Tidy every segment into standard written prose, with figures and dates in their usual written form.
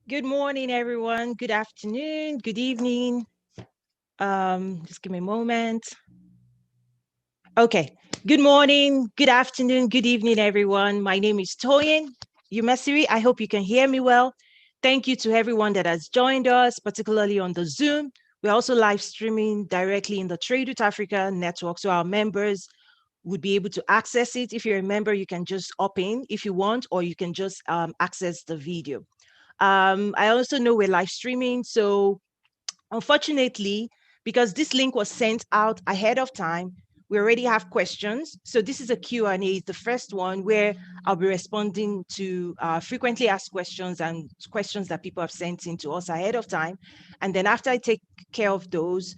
Good morning, everyone. Good afternoon. Good evening. Just give me a moment. Okay. Good morning. Good afternoon. Good evening, everyone. My name is Toyin Umesiri. I hope you can hear me well. Thank you to everyone that has joined us, particularly on the Zoom. We're also live streaming directly in the Trade with Africa network, so our members would be able to access it. If you're a member, you can just opt in if you want, or you can just access the video. I also know we're live streaming. So unfortunately, because this link was sent out ahead of time, we already have questions. So this is a Q&A, it's the first one where I'll be responding to frequently asked questions and questions that people have sent in to us ahead of time. And then after I take care of those,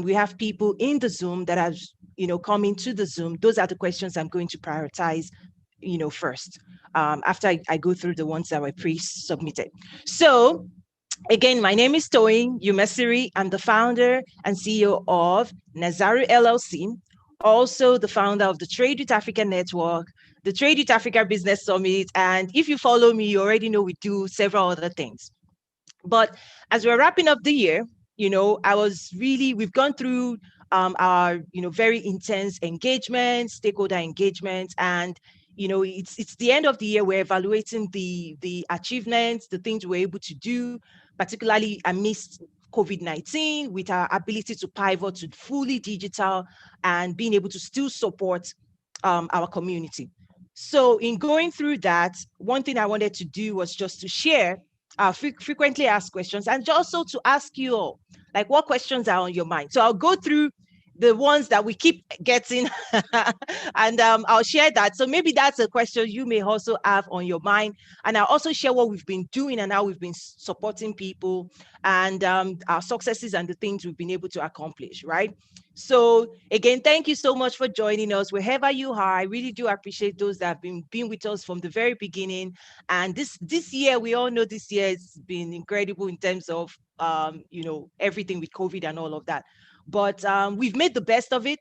we have people in the Zoom that have come into the Zoom. Those are the questions I'm going to prioritize first, after I go through the ones that were pre-submitted. So again, my name is Toyin Umesiri. I'm the founder and CEO of Nazaru LLC, also the founder of the Trade with Africa Network, the Trade with Africa Business Summit. And if you follow me, you already know we do several other things. But as we're wrapping up the year, we've gone through our, very intense engagement, stakeholder engagement, and it's the end of the year. We're evaluating the achievements, the things we're able to do, particularly amidst COVID-19, with our ability to pivot to fully digital and being able to still support our community. So in going through that, one thing I wanted to do was just to share frequently asked questions, and also to ask you all, like, what questions are on your mind. So I'll go through the ones that we keep getting and I'll share that. So maybe that's a question you may also have on your mind. And I'll also share what we've been doing and how we've been supporting people, and our successes and the things we've been able to accomplish, right? So again, thank you so much for joining us wherever you are. I really do appreciate those that have been with us from the very beginning. And this year, we all know this year has been incredible in terms of everything with COVID and all of that. But we've made the best of it.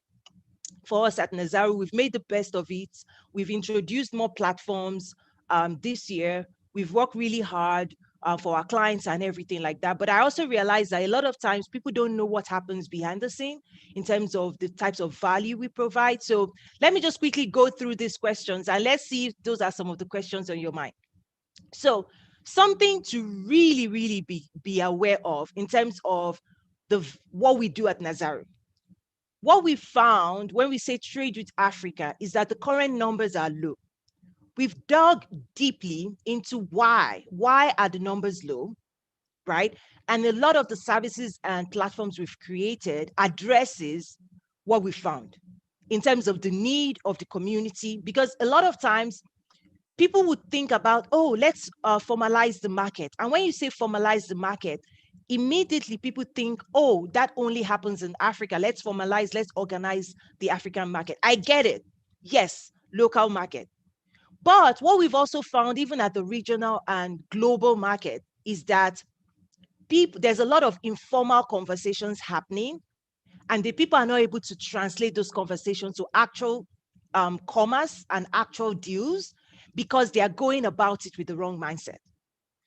For us at Nazaru, we've made the best of it. We've introduced more platforms this year. We've worked really hard for our clients and everything like that. But I also realize that a lot of times people don't know what happens behind the scene in terms of the types of value we provide. So let me just quickly go through these questions, and let's see if those are some of the questions on your mind. So something to really, really be aware of in terms of what we do at Nazaru. What we found when we say trade with Africa is that the current numbers are low. We've dug deeply into why. Why are the numbers low, right? And a lot of the services and platforms we've created addresses what we found in terms of the need of the community, because a lot of times people would think about, oh, let's formalize the market. And when you say formalize the market, immediately people think, oh, that only happens in Africa. Let's formalize, let's organize the African market. I get it. Yes, local market. But what we've also found, even at the regional and global market, is that there's a lot of informal conversations happening, and the people are not able to translate those conversations to actual commerce and actual deals, because they are going about it with the wrong mindset.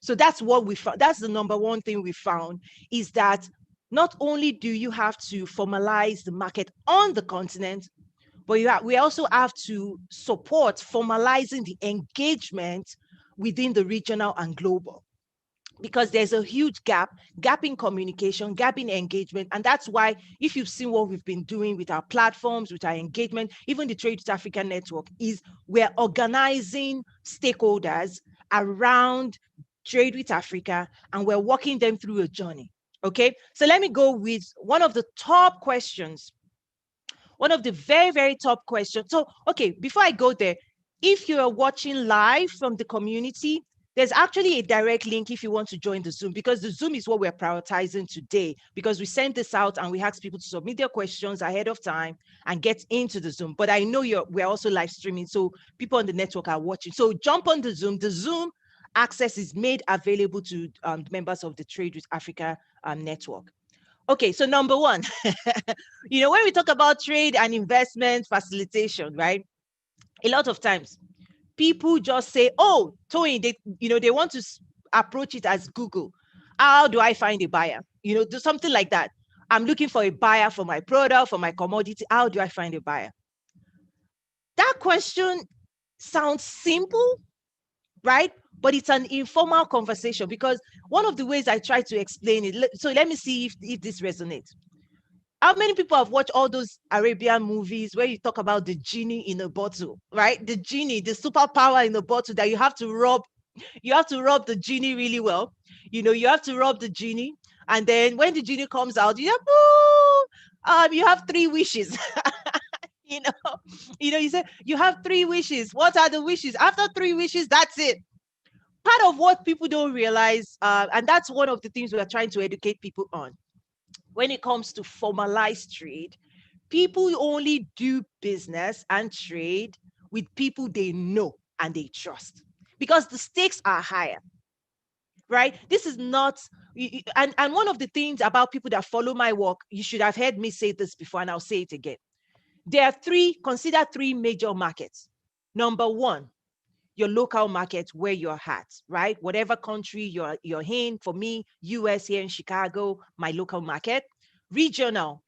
So that's what we found. That's the number one thing we found, is that not only do you have to formalize the market on the continent, but we also have to support formalizing the engagement within the regional and global, because there's a huge gap in communication, gap in engagement. And that's why, if you've seen what we've been doing with our platforms, with our engagement, even the Trade with Africa network, is we're organizing stakeholders around Trade with Africa, and we're walking them through a journey. Okay, so let me go with one of the top questions, one of the very, very top questions. So, okay, before I go there, if you're watching live from the community, there's actually a direct link if you want to join the Zoom, because the Zoom is what we're prioritizing today, because we sent this out and we asked people to submit their questions ahead of time and get into the Zoom. But I know we're also live streaming, so people on the network are watching. So jump on the Zoom. The Zoom access is made available to members of the Trade with Africa network. Okay, so number one, when we talk about trade and investment facilitation, right? A lot of times people just say, oh, Toyin, they want to approach it as Google. How do I find a buyer? Do something like that. I'm looking for a buyer for my product, for my commodity. How do I find a buyer? That question sounds simple, right? But it's an informal conversation, because one of the ways I try to explain it, so let me see if this resonates. How many people have watched all those Arabian movies where you talk about the genie in a bottle, right? The genie, the superpower in a bottle that you have to rub the genie really well. You have to rub the genie. And then when the genie comes out, you have three wishes. you know, you say you have three wishes. What are the wishes? After three wishes, that's it. Part of what people don't realize, and that's one of the things we are trying to educate people on. When it comes to formalized trade, people only do business and trade with people they know and they trust, because the stakes are higher, right? This is not, and one of the things about people that follow my work, you should have heard me say this before, and I'll say it again. There are consider three major markets. Number one, your local market where you're at, right? Whatever country you're in. For me, US here in Chicago, my local market. Regional,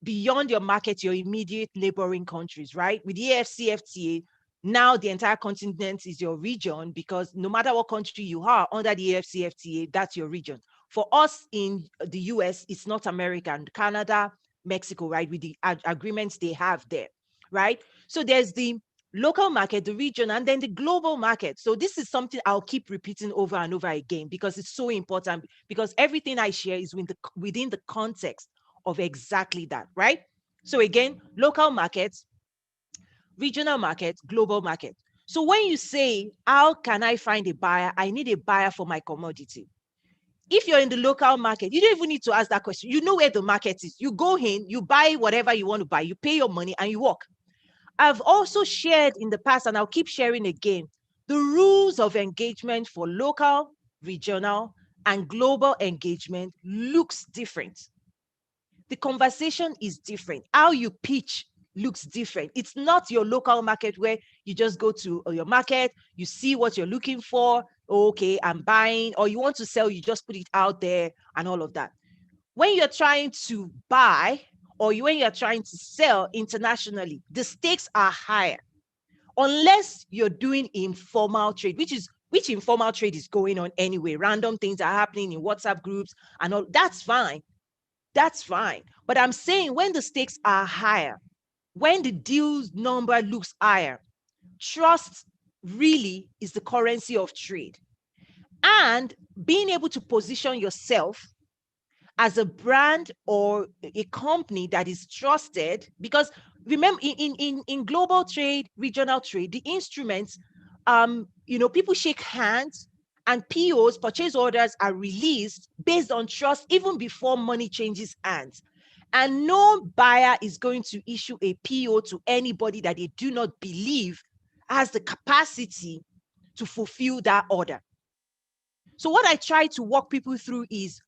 beyond your market, your immediate neighboring countries, right? With the AFCFTA, now the entire continent is your region, because no matter what country you are under the AFCFTA, that's your region. For us in the US, it's North America and Canada, Mexico, right? With the agreements they have there, right? So there's the local market, the region, and then the global market. So this is something I'll keep repeating over and over again, because it's so important, because everything I share is within the context of exactly that, right? So again, local markets, regional market, global market. So when you say, how can I find a buyer? I need a buyer for my commodity. If you're in the local market, you don't even need to ask that question. You know where the market is. You go in, you buy whatever you want to buy, you pay your money, and you walk. I've also shared in the past, and I'll keep sharing again, the rules of engagement for local, regional, and global engagement looks different. The conversation is different. How you pitch looks different. It's not your local market where you just go to your market, you see what you're looking for. Okay, I'm buying, or you want to sell, you just put it out there and all of that. When you're trying to buy, or when you're trying to sell internationally, the stakes are higher. Unless you're doing informal trade, which informal trade is going on anyway. Random things are happening in WhatsApp groups and all. That's fine. That's fine. But I'm saying when the stakes are higher, when the deal number looks higher, trust really is the currency of trade. And being able to position yourself as a brand or a company that is trusted, because remember, in global trade, regional trade, the instruments, people shake hands, and POs, purchase orders, are released based on trust even before money changes hands. And no buyer is going to issue a PO to anybody that they do not believe has the capacity to fulfill that order. So what I try to walk people through is,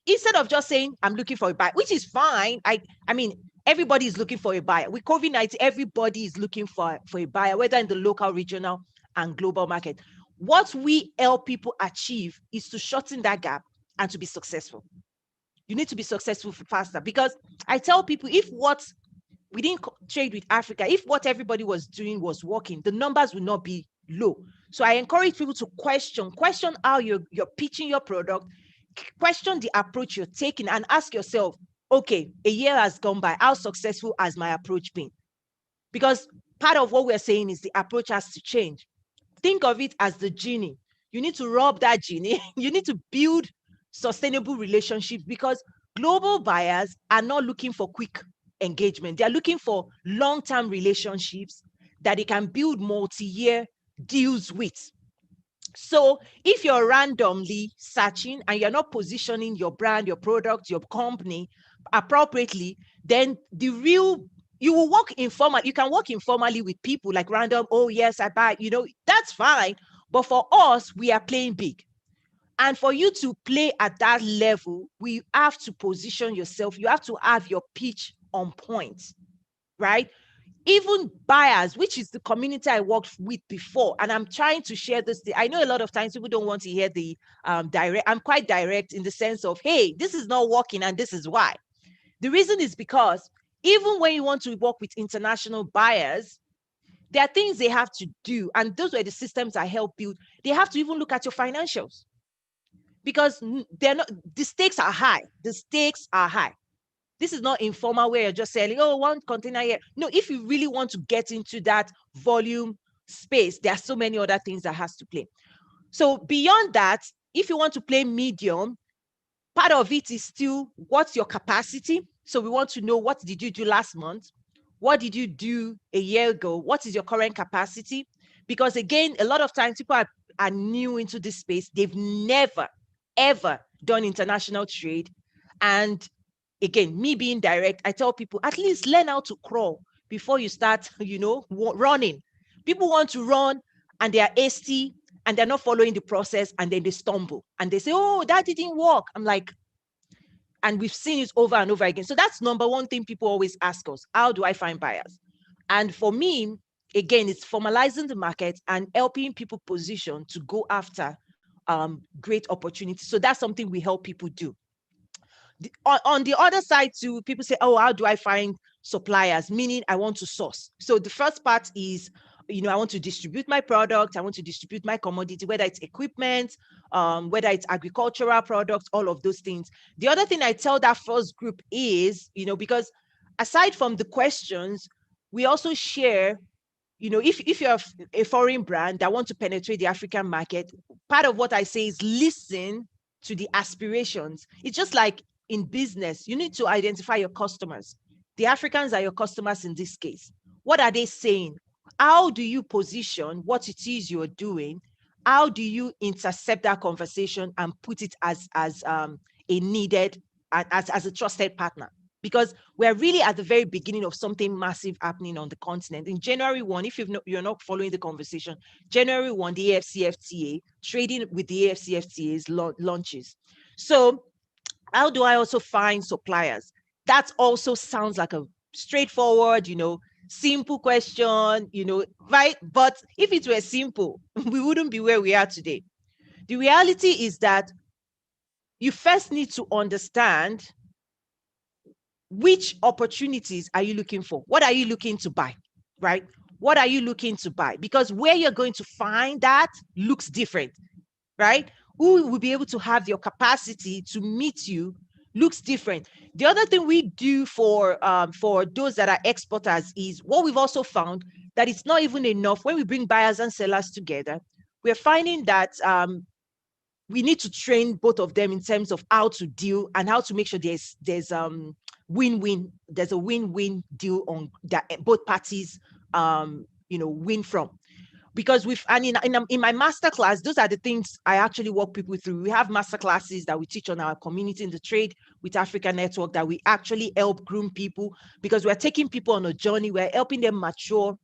instead of just saying, I'm looking for a buyer, which is fine. I mean, everybody is looking for a buyer. With COVID-19, everybody is looking for a buyer, whether in the local, regional, and global market. What we help people achieve is to shorten that gap and to be successful. You need to be successful faster, because I tell people, if what we didn't trade with Africa, if what everybody was doing was working, the numbers will not be low. So I encourage people to question how you're pitching your product, question the approach you're taking, and ask yourself, okay, a year has gone by, how successful has my approach been? Because part of what we're saying is the approach has to change. Think of it as the genie. You need to rub that genie. You need to build sustainable relationships, because global buyers are not looking for quick engagement. They're looking for long-term relationships that they can build multi-year deals with. So if you're randomly searching and you're not positioning your brand, your product, your company appropriately, then you will work informal. You can work informally with people, like random, oh yes, I buy, that's fine. But for us, we are playing big. And for you to play at that level, we have to position yourself. You have to have your pitch on point, right? even buyers, which is the community I worked with before, and I'm trying to share this. I know a lot of times people don't want to hear the direct. I'm quite direct in the sense of, hey, this is not working and this is why. The reason is because even when you want to work with international buyers, there are things they have to do, and those were the systems I helped build. They have to even look at your financials, because they're not, the stakes are high. The stakes are high. This is not informal where you're just selling, oh, one container here. No, if you really want to get into that volume space, there are so many other things that has to play. So beyond that, if you want to play medium, part of it is still what's your capacity. So we want to know, what did you do last month? What did you do a year ago? What is your current capacity? Because again, a lot of times people are new into this space. They've never, ever done international trade. And again, me being direct, I tell people, at least learn how to crawl before you start, running. People want to run and they are hasty and they're not following the process, and then they stumble and they say, oh, that didn't work. I'm like, and we've seen it over and over again. So that's number one thing people always ask us, how do I find buyers? And for me, again, it's formalizing the market and helping people position to go after great opportunities. So that's something we help people do. On the other side too, people say, oh, how do I find suppliers? Meaning I want to source. So the first part is, I want to distribute my product. I want to distribute my commodity, whether it's equipment, whether it's agricultural products, all of those things. The other thing I tell that first group is, because aside from the questions, we also share, if you're a foreign brand that want to penetrate the African market, part of what I say is listen to the aspirations. It's just like in business, you need to identify your customers. The Africans are your customers in this case. What are they saying? How do you position what it is you're doing? How do you intercept that conversation and put it as a needed, as a trusted partner? Because we're really at the very beginning of something massive happening on the continent. In January 1, if you're not following the conversation, January 1, the AFCFTA, trading with the AFCFTA's launches. So how do I also find suppliers? That also sounds like a straightforward, simple question, right? But if it were simple, we wouldn't be where we are today. The reality is that you first need to understand which opportunities are you looking for? What are you looking to buy, right? What are you looking to buy? Because where you're going to find that looks different, right? Who will be able to have your capacity to meet you looks different. The other thing we do for those that are exporters is what we've also found, that it's not even enough when we bring buyers and sellers together. We're finding that we need to train both of them in terms of how to deal and how to make sure there's win-win. There's a win-win deal on that both parties win from. Because in my masterclass, those are the things I actually walk people through. We have masterclasses that we teach on our community in the trade with Africa Network, that we actually help groom people, because we're taking people on a journey. We're helping them mature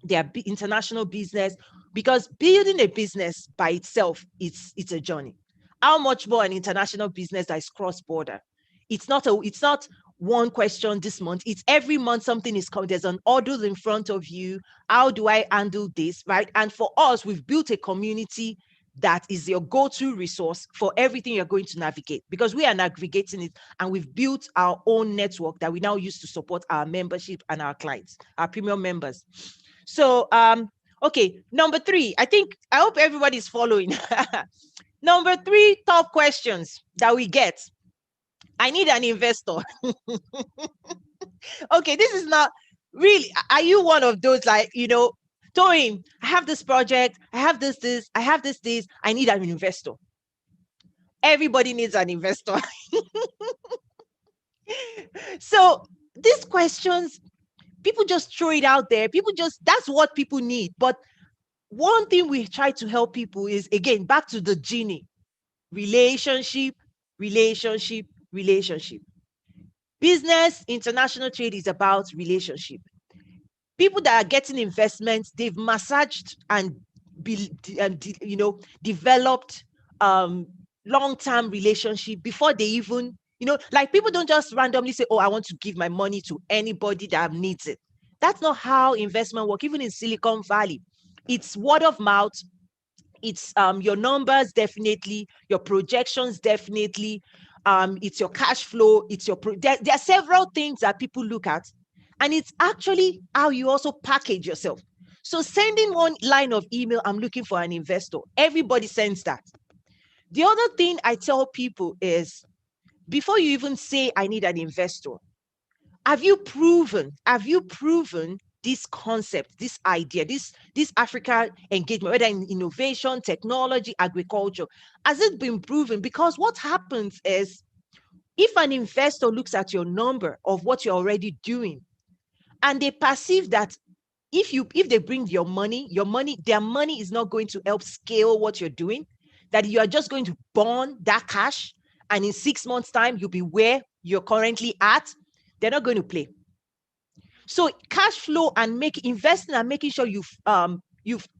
their international business, because building a business by itself, it's a journey. How much more an international business that is cross-border? It's not one question this month. It's every month something is coming. There's an order in front of you. How do I handle this, right? And for us, we've built a community that is your go-to resource for everything you're going to navigate, because we are navigating it, and we've built our own network that we now use to support our membership and our clients, our premium members. So, okay, number 3, I hope everybody's following. Number 3 top questions that we get. I need an investor. Okay, this is not really, are you one of those, like, Toyin, I have this project, I have this, I have this, I need an investor. Everybody needs an investor. So these questions, people just throw it out there. That's what people need. But one thing we try to help people is, again, back to the genie: relationship, relationship, relationship. Business, international trade is about relationship. People that are getting investments, they've massaged and developed long-term relationship before they even, like, people don't just randomly say, oh, I want to give my money to anybody that needs it. That's not how investment work, even in Silicon Valley. It's word of mouth. It's your numbers, definitely, your projections, definitely. It's your cash flow. It's your there are several things that people look at, and it's actually how you also package yourself. So sending one line of email, I'm looking for an investor. Everybody sends that. The other thing I tell people is, before you even say I need an investor, have you proven this concept, this idea, this Africa engagement, whether in innovation, technology, agriculture, has it been proven? Because what happens is, if an investor looks at your number of what you're already doing, and they perceive that if they bring their money is not going to help scale what you're doing, that you are just going to burn that cash, and in 6 months' time you'll be where you're currently at, they're not going to play. So cash flow and investing and making sure you've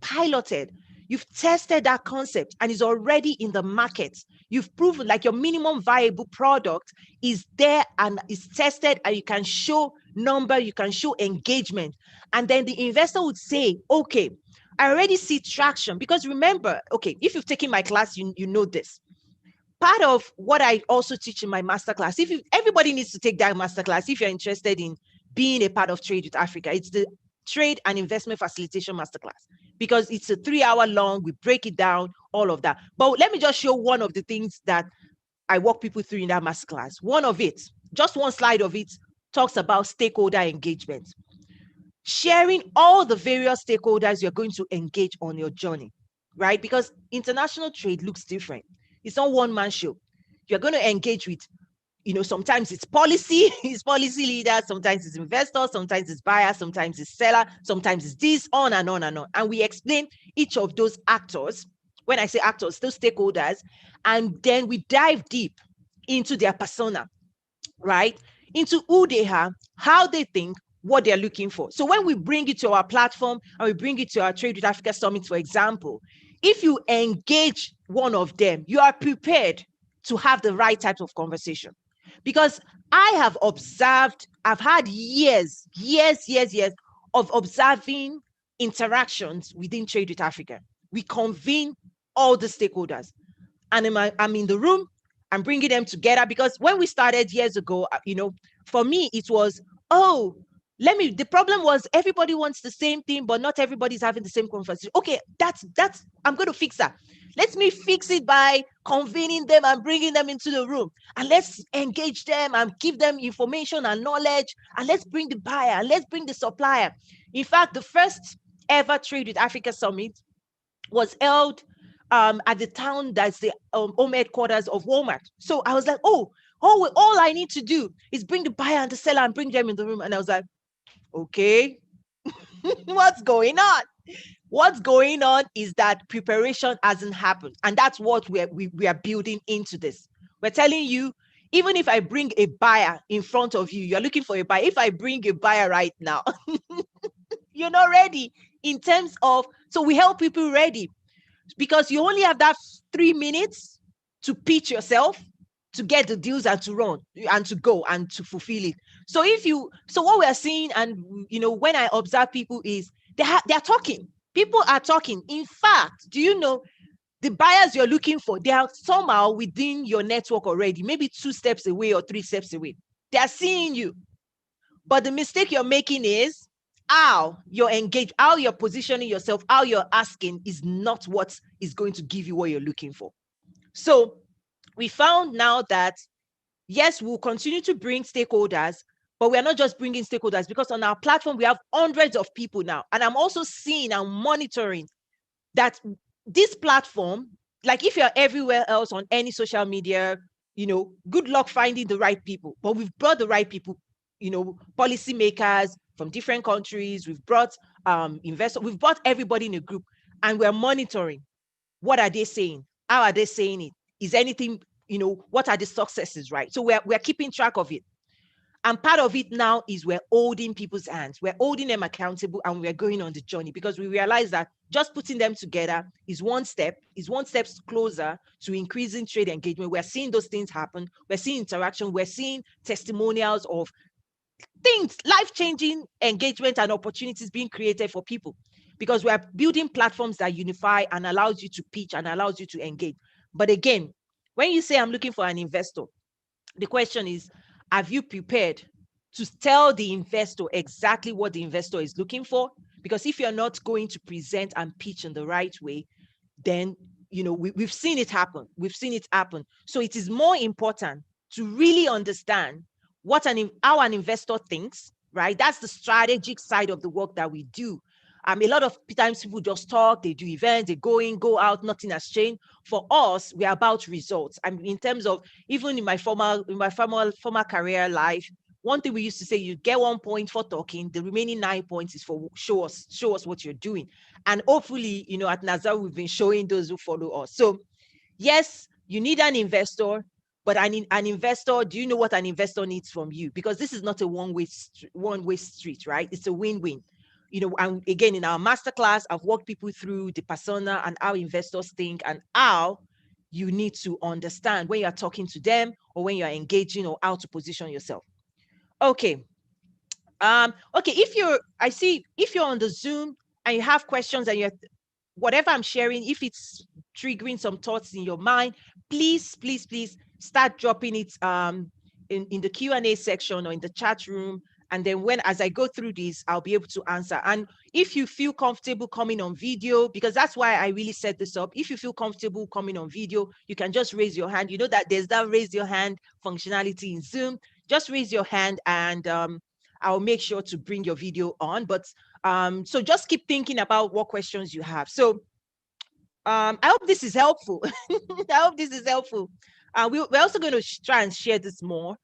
piloted, you've tested that concept and is already in the market. You've proven like your minimum viable product is there and is tested, and you can show number, you can show engagement. And then the investor would say, okay, I already see traction. Because remember, okay, if you've taken my class, you know this. Part of what I also teach in my masterclass, everybody needs to take that masterclass if you're interested in being a part of Trade with Africa. It's the Trade and Investment Facilitation Masterclass, because it's a 3-hour long. We break it down, all of that. But let me just show one of the things that I walk people through in that masterclass. One of it, just one slide of it, talks about stakeholder engagement. Sharing all the various stakeholders you're going to engage on your journey, right? Because international trade looks different. It's not one-man show. You're going to engage with, sometimes it's policy, it's policy leaders, sometimes it's investors, sometimes it's buyers, sometimes it's seller, sometimes it's this, on and on and on. And we explain each of those actors. When I say actors, those stakeholders, and then we dive deep into their persona, right? Into who they are, how they think, what they're looking for. So when we bring it to our platform and we bring it to our Trade with Africa Summit, for example, if you engage one of them, you are prepared to have the right type of conversation. Because I have observed, I've had years of observing interactions within Trade with Africa. We convene all the stakeholders, and I'm in the room, I'm bringing them together. Because when we started years ago, for me, it was, the problem was everybody wants the same thing, but not everybody's having the same conversation. Okay, that's, I'm going to fix that. Let me fix it by convening them and bringing them into the room. And let's engage them and give them information and knowledge. And let's bring the buyer and let's bring the supplier. In fact, the first ever Trade with Africa Summit was held at the town that's the home headquarters of Walmart. So I was like, all I need to do is bring the buyer and the seller and bring them in the room. And I was like, okay, what's going on? What's going on is that preparation hasn't happened. And that's what we are building into this. We're telling you, even if I bring a buyer in front of you, you're looking for a buyer. If I bring a buyer right now, you're not ready in terms of, so we help people ready, because you only have that 3 minutes to pitch yourself, to get the deals and to run and to go and to fulfill it. So what we're seeing, and when I observe people, is they're talking. People are talking. In fact, do you know, the buyers you're looking for, they are somehow within your network already, maybe 2 steps away or 3 steps away. They are seeing you. But the mistake you're making is how you're engaged, how you're positioning yourself, how you're asking is not what is going to give you what you're looking for. So we found now that, yes, we'll continue to bring stakeholders, but we're not just bringing stakeholders, because on our platform, we have hundreds of people now. And I'm also seeing and monitoring that this platform, like if you're everywhere else on any social media, good luck finding the right people. But we've brought the right people, policymakers from different countries. We've brought investors. We've brought everybody in a group, and we're monitoring. What are they saying? How are they saying it? Is anything, what are the successes, right? So we're keeping track of it. And part of it now is we're holding people's hands. We're holding them accountable, and we're going on the journey, because we realize that just putting them together is one step closer to increasing trade engagement. We're seeing those things happen. We're seeing interaction. We're seeing testimonials of things, life-changing engagement and opportunities being created for people, because we are building platforms that unify and allows you to pitch and allows you to engage. But again, when you say I'm looking for an investor, the question is, have you prepared to tell the investor exactly what the investor is looking for? Because if you're not going to present and pitch in the right way, then we've seen it happen. We've seen it happen. So it is more important to really understand how an investor thinks, right? That's the strategic side of the work that we do. A lot of times people just talk, they do events, they go in, go out, nothing has changed. For us, we're about results. I mean, in terms of, even in my former career life, one thing we used to say, you get 1 point for talking, the remaining 9 points is for show us what you're doing. And hopefully, at Nazaru, we've been showing those who follow us. So yes, you need an investor, but an investor, do you know what an investor needs from you? Because this is not a one-way street, right? It's a win-win. And again, in our masterclass, I've walked people through the persona and how investors think and how you need to understand when you're talking to them or when you're engaging, or how to position yourself. Okay. Okay, if you're on the Zoom and you have questions and whatever I'm sharing, if it's triggering some thoughts in your mind, please start dropping it in the Q&A section or in the chat room. And then as I go through this, I'll be able to answer. And if you feel comfortable coming on video, because that's why I really set this up, if you feel comfortable coming on video, you can just raise your hand. You know that there's that raise your hand functionality in Zoom. Just raise your hand and I'll make sure to bring your video on. But so just keep thinking about what questions you have. So I hope this is helpful. I hope this is helpful. We're also going to try and share this more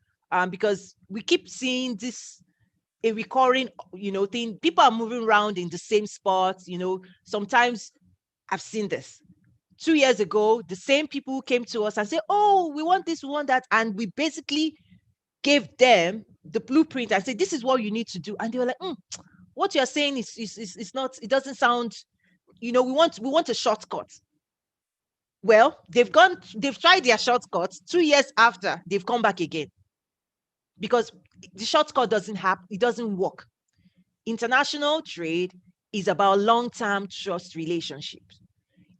because we keep seeing this a recurring thing. People are moving around in the same spot. Sometimes I've seen this. 2 years ago, the same people came to us and said, oh, we want this, we want that. And we basically gave them the blueprint and said, this is what you need to do. And they were like, what you're saying is not, it doesn't sound, we want a shortcut. Well, they've tried their shortcuts. 2 years after, they've come back again. Because the shortcut it doesn't work. International trade is about long-term trust relationships.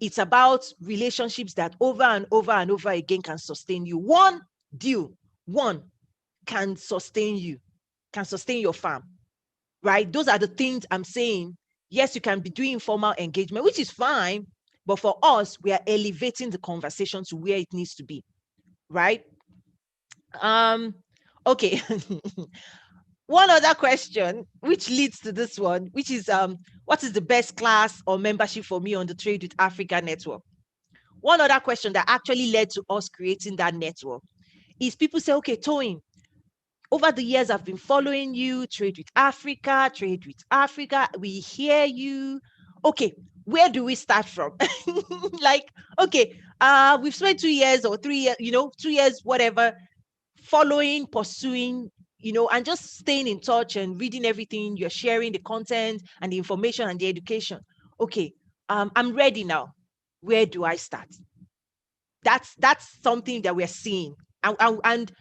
It's about relationships that over and over and over again can sustain you. One deal, can sustain you, can sustain your farm, right? Those are the things I'm saying. Yes, you can be doing informal engagement, which is fine, but for us, we are elevating the conversation to where it needs to be, right? Okay. One other question, which leads to this one, which is, what is the best class or membership for me on the Trade with Africa network? One other question that actually led to us creating that network is people say, okay, Toyin, over the years, I've been following you, Trade with Africa, we hear you. Okay, where do we start from? Like, okay, we've spent 2 years or 3 years, 2 years, whatever, following, pursuing, and just staying in touch and reading everything. You're sharing the content and the information and the education. Okay, I'm ready now. Where do I start? That's something that we're seeing. And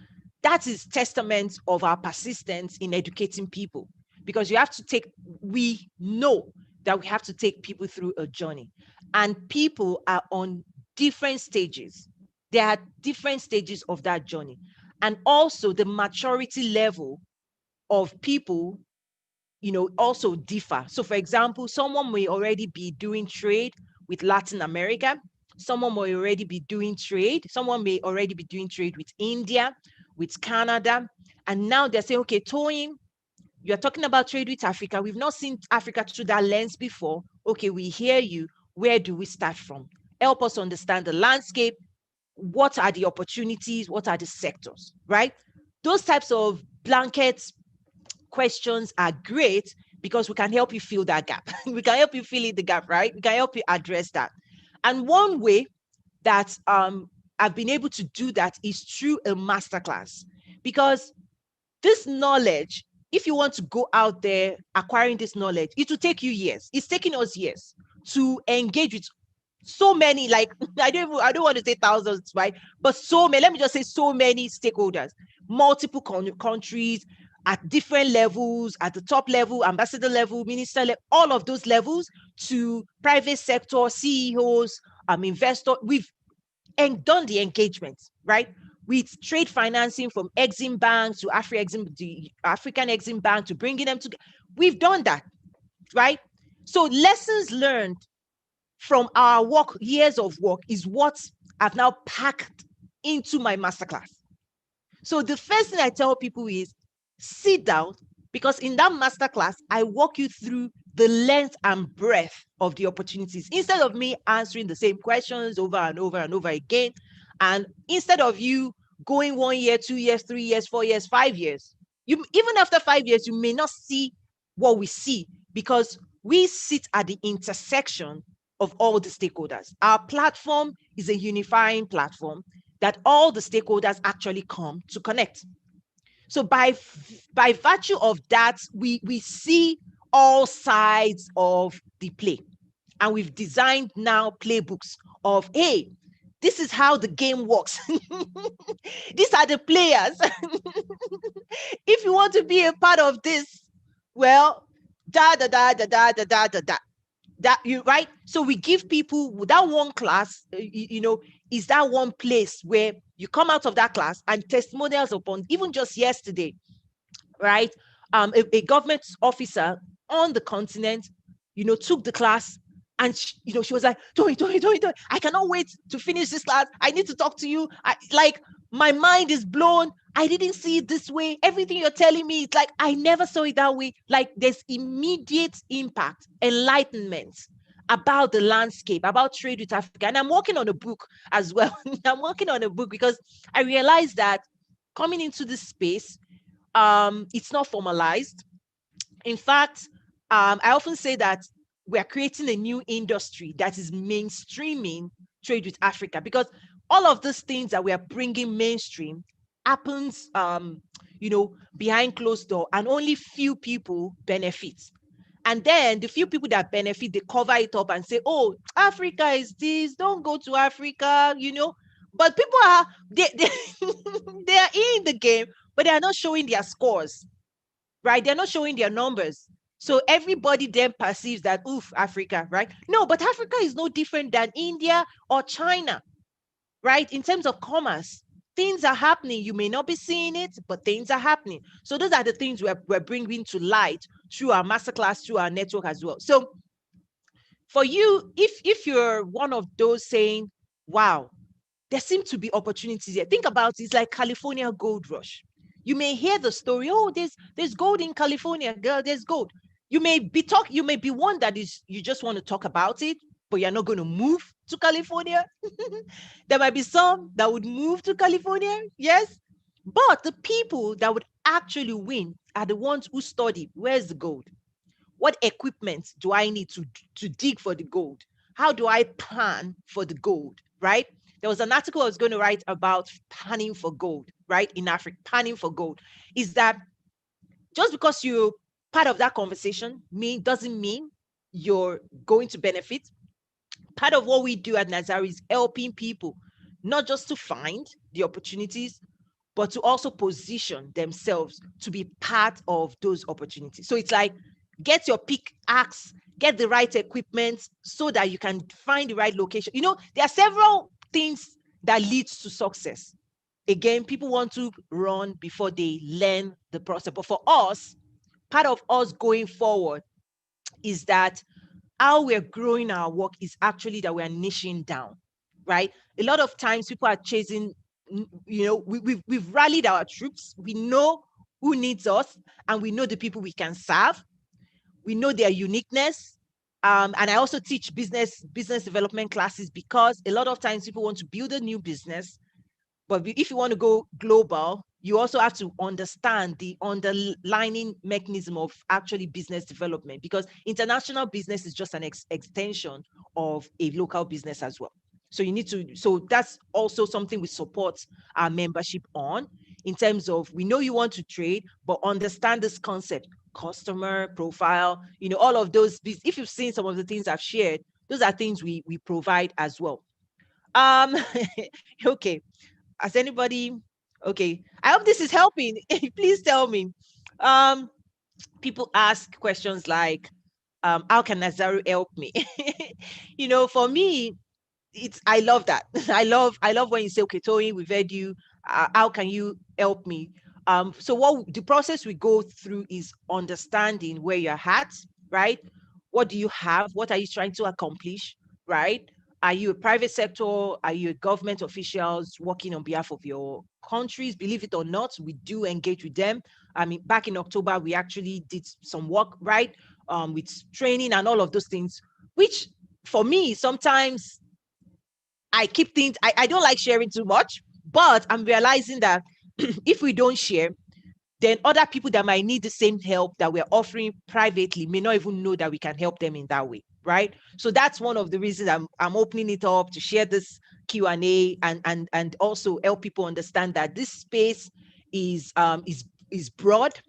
that is testament of our persistence in educating people, because we know that we have to take people through a journey, and people are on different stages. There are different stages of that journey. And also the maturity level of people, also differ. So for example, someone may already be doing trade with Latin America. Someone may already be doing trade with India, with Canada. And now they're saying, okay, Toyin, you're talking about trade with Africa. We've not seen Africa through that lens before. Okay, we hear you. Where do we start from? Help us understand the landscape. What are the opportunities? What are the sectors, right? Those types of blanket questions are great because we can help you fill that gap. We can help you fill in the gap, right? We can help you address that. And one way that I've been able to do that is through a masterclass, because this knowledge, if you want to go out there acquiring this knowledge, it will take you years. It's taking us years to engage with so many, like, I don't want to say thousands, right? But so many, let me just say so many stakeholders, multiple countries, at different levels, at the top level, ambassador level, minister level, all of those levels, to private sector, CEOs, investor. We've done the engagement, right? With trade financing from Exim Bank to the African Exim Bank, to bringing them together. We've done that, right? So lessons learned from our work, years of work, is what I've now packed into my masterclass. So the first thing I tell people is sit down, because in that masterclass, I walk you through the length and breadth of the opportunities, instead of me answering the same questions over and over and over again. And instead of you going 1 year, 2 years, 3 years, 4 years, 5 years, you, even after 5 years, you may not see what we see, because we sit at the intersection of all the stakeholders. Our platform is a unifying platform that all the stakeholders actually come to connect. So by virtue of that, we see all sides of the play. And we've designed now playbooks of, hey, this is how the game works. These are the players. If you want to be a part of this, well, da da da da da da da da da. That you right. So we give people that one class, is that one place where you come out of that class and testimonials upon, even just yesterday, right? A government officer on the continent, took the class, and she was like, Toyin, I cannot wait to finish this class. I need to talk to you. My mind is blown. I didn't see it this way. Everything you're telling me, it's like I never saw it that way. Like there's immediate impact, enlightenment about the landscape, about trade with Africa. And I'm working on a book as well. I'm working on a book because I realized that coming into this space, it's not formalized. In fact, I often say that we're creating a new industry that is mainstreaming trade with Africa, because all of these things that we are bringing mainstream happens, behind closed door, and only few people benefit. And then the few people that benefit, they cover it up and say, oh, Africa is this, don't go to Africa, But people are, they they are in the game, but they are not showing their scores, right? They're not showing their numbers. So everybody then perceives that, oof, Africa, right? No, but Africa is no different than India or China, right? In terms of commerce, things are happening. You may not be seeing it, but things are happening. So those are the things we're bringing to light through our masterclass, through our network as well. So for you, if you're one of those saying, wow, there seem to be opportunities here. Think about it. It's like California gold rush. You may hear the story, oh, there's gold in California, girl, there's gold. You may be one that is, you just want to talk about it, but you're not going to move to California. There might be some that would move to California, yes. But the people that would actually win are the ones who study, where's the gold? What equipment do I need to dig for the gold? How do I plan for the gold, right? There was an article I was going to write about panning for gold, right? In Africa, panning for gold. Is that just because you're part of that conversation doesn't mean you're going to benefit. Part of what we do at Nazaru is helping people, not just to find the opportunities, but to also position themselves to be part of those opportunities. So it's like, get your pickaxe, get the right equipment so that you can find the right location. There are several things that leads to success. Again, people want to run before they learn the process. But for us, part of us going forward is that how we're growing our work is actually that we're niching down, right? A lot of times people are chasing, we've rallied our troops. We know who needs us, and we know the people we can serve. We know their uniqueness. And I also teach business development classes, because a lot of times people want to build a new business, but if you want to go global, you also have to understand the underlying mechanism of actually business development, because international business is just an extension of a local business as well. So that's also something we support our membership on, in terms of, we know you want to trade, but understand this concept, customer profile, all of those. If you've seen some of the things I've shared, those are things we provide as well. Okay. Has anybody? Okay. I hope this is helping. Please tell me. Um, People ask questions like, how can Nazaru help me? For me, I love that. I love when you say, okay, Toyin, we've heard you. How can you help me? So what the process we go through is understanding where you're at, right? What do you have? What are you trying to accomplish, right? Are you a private sector? Are you a government officials working on behalf of your countries? Believe it or not, we do engage with them. I mean, back in October, we actually did some work, right? With training and all of those things, which for me, sometimes I keep things, I don't like sharing too much, but I'm realizing that if we don't share, then other people that might need the same help that we're offering privately may not even know that we can help them in that way, right? So that's one of the reasons I'm opening it up to share this Q&A and also help people understand that this space is broad,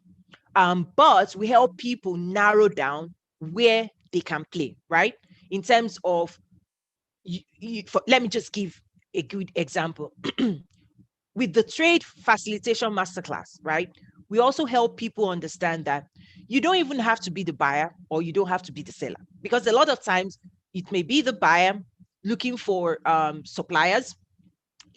but we help people narrow down where they can play, right? In terms of let me just give a good example. With the trade facilitation masterclass, right? We also help people understand that you don't even have to be the buyer or you don't have to be the seller, because a lot of times it may be the buyer looking for suppliers.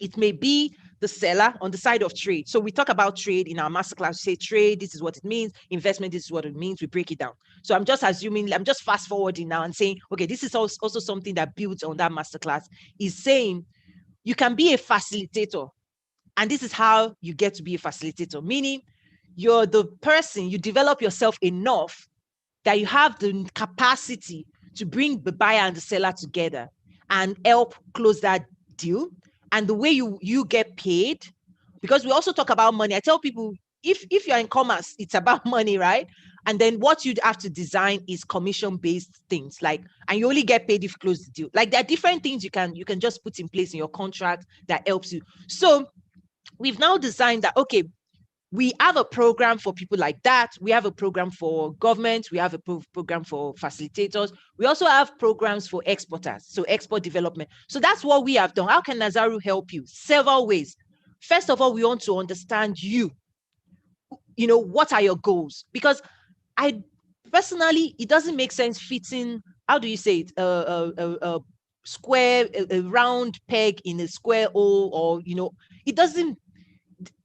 It may be the seller on the side of trade. So we talk about trade in our masterclass. We say trade, this is what it means. Investment, this is what it means. We break it down. So I'm just assuming, I'm just fast forwarding now and saying, okay, this is also something that builds on that masterclass, is saying you can be a facilitator. And this is how you get to be a facilitator, meaning you're the person, you develop yourself enough that you have the capacity to bring the buyer and the seller together and help close that deal. And the way you get paid, because we also talk about money. I tell people, if you're in commerce, it's about money, right? And then what you'd have to design is commission-based things, like, and you only get paid if you close the deal. Like, there are different things you can just put in place in your contract that helps you. So we've now designed that, okay, we have a program for people like that. We have a program for government. We have a program for facilitators. We also have programs for exporters, so export development. So that's what we have done. How can Nazaru help you? Several ways. First of all, we want to understand you. What are your goals? Because I personally, it doesn't make sense fitting, how do you say it, a square, a round peg in a square hole, or, it doesn't,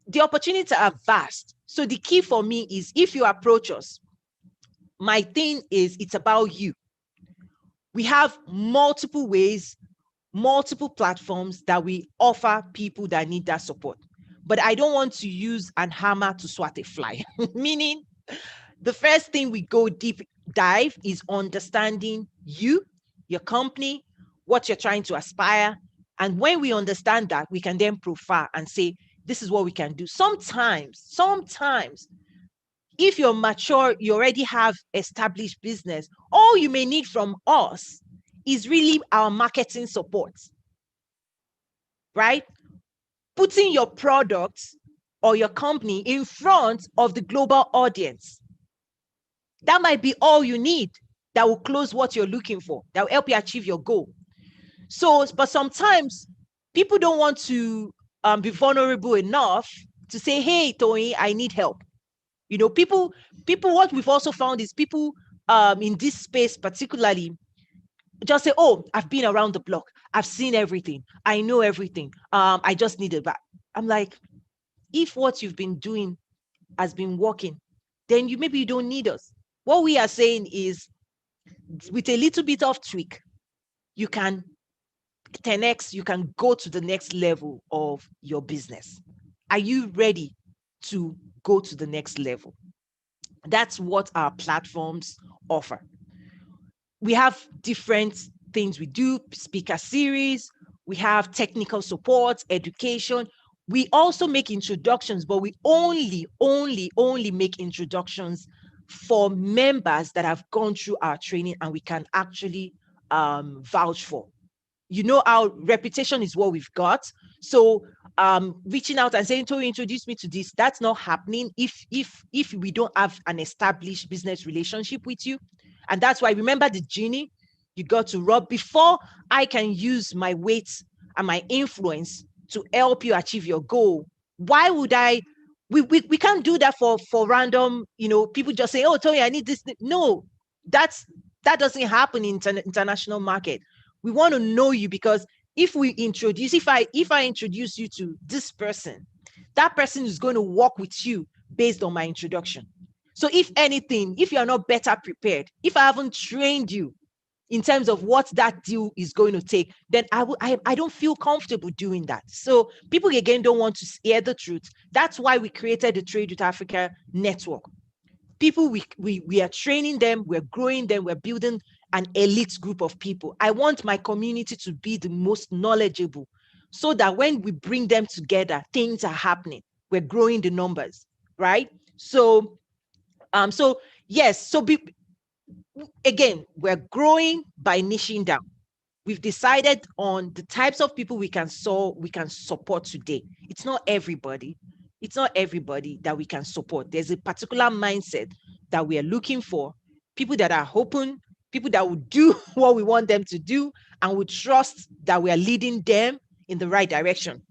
the opportunities are vast. So the key for me is, if you approach us, my thing is, it's about you. We have multiple ways, multiple platforms that we offer people that need that support. But I don't want to use an hammer to swat a fly. Meaning, the first thing we go deep dive is understanding you, your company, what you're trying to aspire. And when we understand that, we can then profile and say, this is what we can do. Sometimes, if you're mature, you already have established business, all you may need from us is really our marketing support, right? Putting your product or your company in front of the global audience. That might be all you need that will close what you're looking for, that will help you achieve your goal. So, but sometimes people don't want to be vulnerable enough to say, hey, Toyin, I need help. People, what we've also found is people in this space particularly just say, oh, I've been around the block. I've seen everything. I know everything. I just need it back. I'm like, if what you've been doing has been working, then maybe you don't need us. What we are saying is, with a little bit of tweak, you can 10x, you can go to the next level of your business. Are you ready to go to the next level? That's what our platforms offer. We have different things we do, speaker series, we have technical support, education. We also make introductions, but we only make introductions for members that have gone through our training and we can actually vouch for. Our reputation is what we've got. So reaching out and saying, Tori, introduce me to this, that's not happening if we don't have an established business relationship with you. And that's why, remember the genie you got to rub before I can use my weight and my influence to help you achieve your goal. Why would I We can't do that for random, people just say, oh, Toyin, I need this. No, that doesn't happen in international market. We want to know you, because if I introduce you to this person, that person is going to work with you based on my introduction. So if anything, if you are not better prepared, if I haven't trained you in terms of what that deal is going to take, then I don't feel comfortable doing that. So people again don't want to hear the truth. That's why we created the Trade with Africa network. People, we are training them, we're growing them, we're building an elite group of people. I want my community to be the most knowledgeable, so that when we bring them together, things are happening. We're growing the numbers, right? So yes, again, we're growing by niching down. We've decided on the types of people we can support today. It's not everybody. It's not everybody that we can support. There's a particular mindset that we are looking for. People that are open, people that will do what we want them to do, and we trust that we are leading them in the right direction.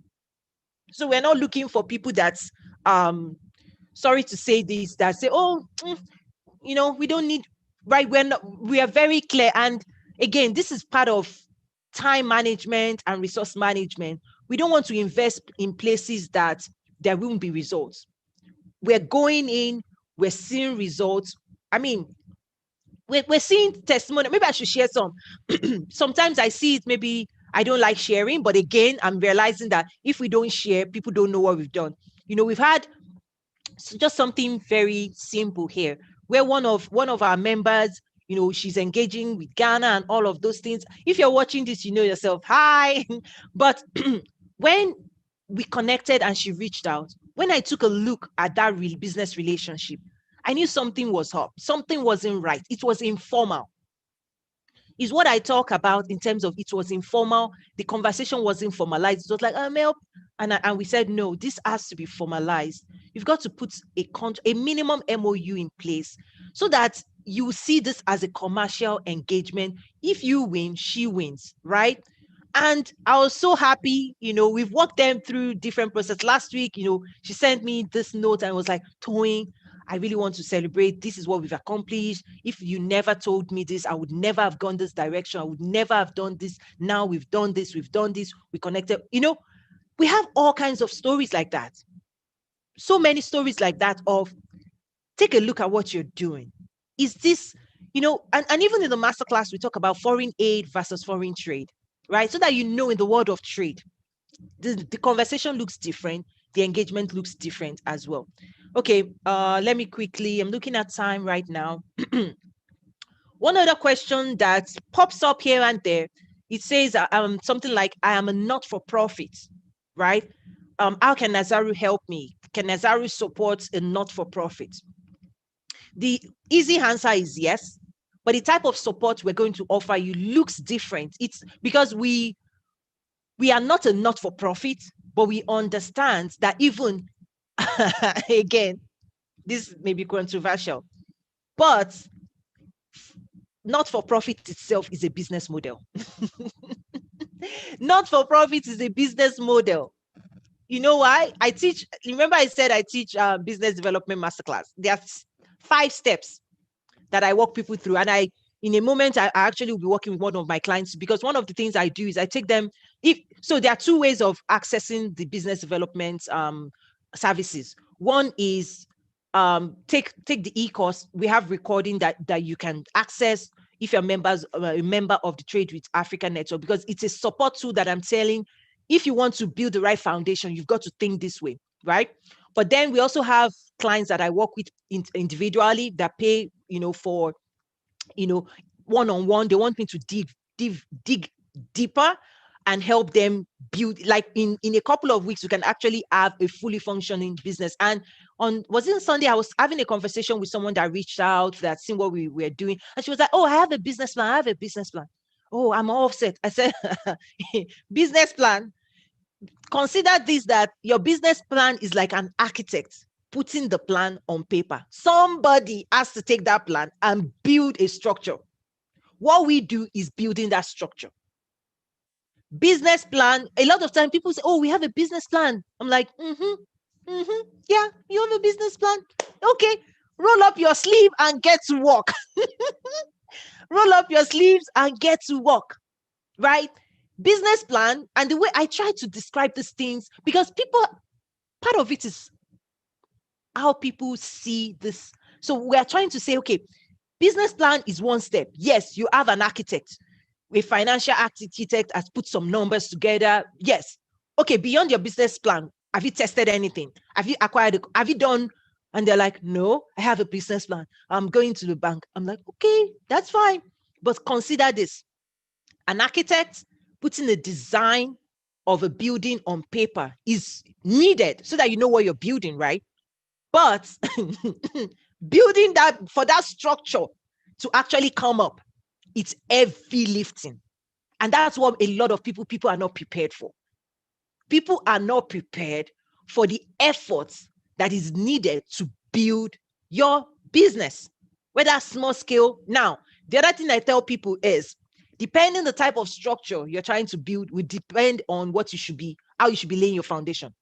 So we're not looking for people that's sorry to say this, that say, oh, we don't need, right? We are very clear. And again, this is part of time management and resource management. We don't want to invest in places that there won't be results. We're going in, we're seeing results. I mean, we're seeing testimony. Maybe I should share some. Sometimes I see it, maybe I don't like sharing, but again, I'm realizing that if we don't share, people don't know what we've done. We've had just something very simple here, where one of our members, she's engaging with Ghana and all of those things. If you're watching this, you know yourself, hi. But when we connected and she reached out, when I took a look at that real business relationship, I knew something was up. Something wasn't right. It was informal. Is what I talk about in terms of it was informal. The conversation wasn't formalized. It was like, help. And we said, no, this has to be formalized. You've got to put a minimum MOU in place, so that you see this as a commercial engagement. If you win, she wins, right? And I was so happy, we've walked them through different process. Last week, she sent me this note and was like, Toyin, I really want to celebrate. This is what we've accomplished. If you never told me this, I would never have gone this direction. I would never have done this. Now we've done this, we connected. We have all kinds of stories like that. So many stories like that of, take a look at what you're doing. Is this, and even in the masterclass, we talk about foreign aid versus foreign trade, right? So that in the world of trade, the conversation looks different, the engagement looks different as well. Okay, let me quickly, I'm looking at time right now. One other question that pops up here and there, it says something like, I am a not-for-profit, right? How can Nazaru help me? Can Nazaru support a not-for-profit? The easy answer is yes, but the type of support we're going to offer you looks different. It's because we are not a not-for-profit, but we understand that even, again, this may be controversial, but not-for-profit itself is a business model. Not-for-profit is a business model. You know why? Remember I said I teach business development masterclass. There's 5 steps that I walk people through. And in a moment, I actually will be working with one of my clients, because one of the things I do is I take them, so there are 2 ways of accessing the business development services. One is take the e-course. We have recording that you can access if you're a member of the Trade with Africa network, because it's a support tool that I'm telling. If you want to build the right foundation, you've got to think this way, right? But then we also have clients that I work with individually that pay, for, one-on-one. They want me to dig deeper and help them build, like in a couple of weeks, we can actually have a fully functioning business. And was it Sunday, I was having a conversation with someone that reached out, that seen what we were doing. And she was like, oh, I have a business plan. Oh, I'm all offset. I said, business plan. Consider this, that your business plan is like an architect putting the plan on paper. Somebody has to take that plan and build a structure. What we do is building that structure. Business plan, a lot of time people say, oh, we have a business plan. I'm like, Yeah, you have a business plan. Okay, roll up your sleeve and get to work. Roll up your sleeves and get to work, right? Business plan. And the way I try to describe these things, because people, part of it is how people see this. So we are trying to say, okay, business plan is one step. Yes, you have an architect. A financial architect has put some numbers together. Yes. Okay, beyond your business plan, have you tested anything? Have you acquired? Have you done? And they're like, no, I have a business plan. I'm going to the bank. I'm like, okay, that's fine. But consider this: an architect putting a design of a building on paper is needed so that you know what you're building, right? But building that for that structure to actually come up, it's heavy lifting. And that's what a lot of people are not prepared for. People are not prepared for the efforts that is needed to build your business, whether small scale. Now, the other thing I tell people is, depending the type of structure you're trying to build will depend on what you should be, how you should be laying your foundation.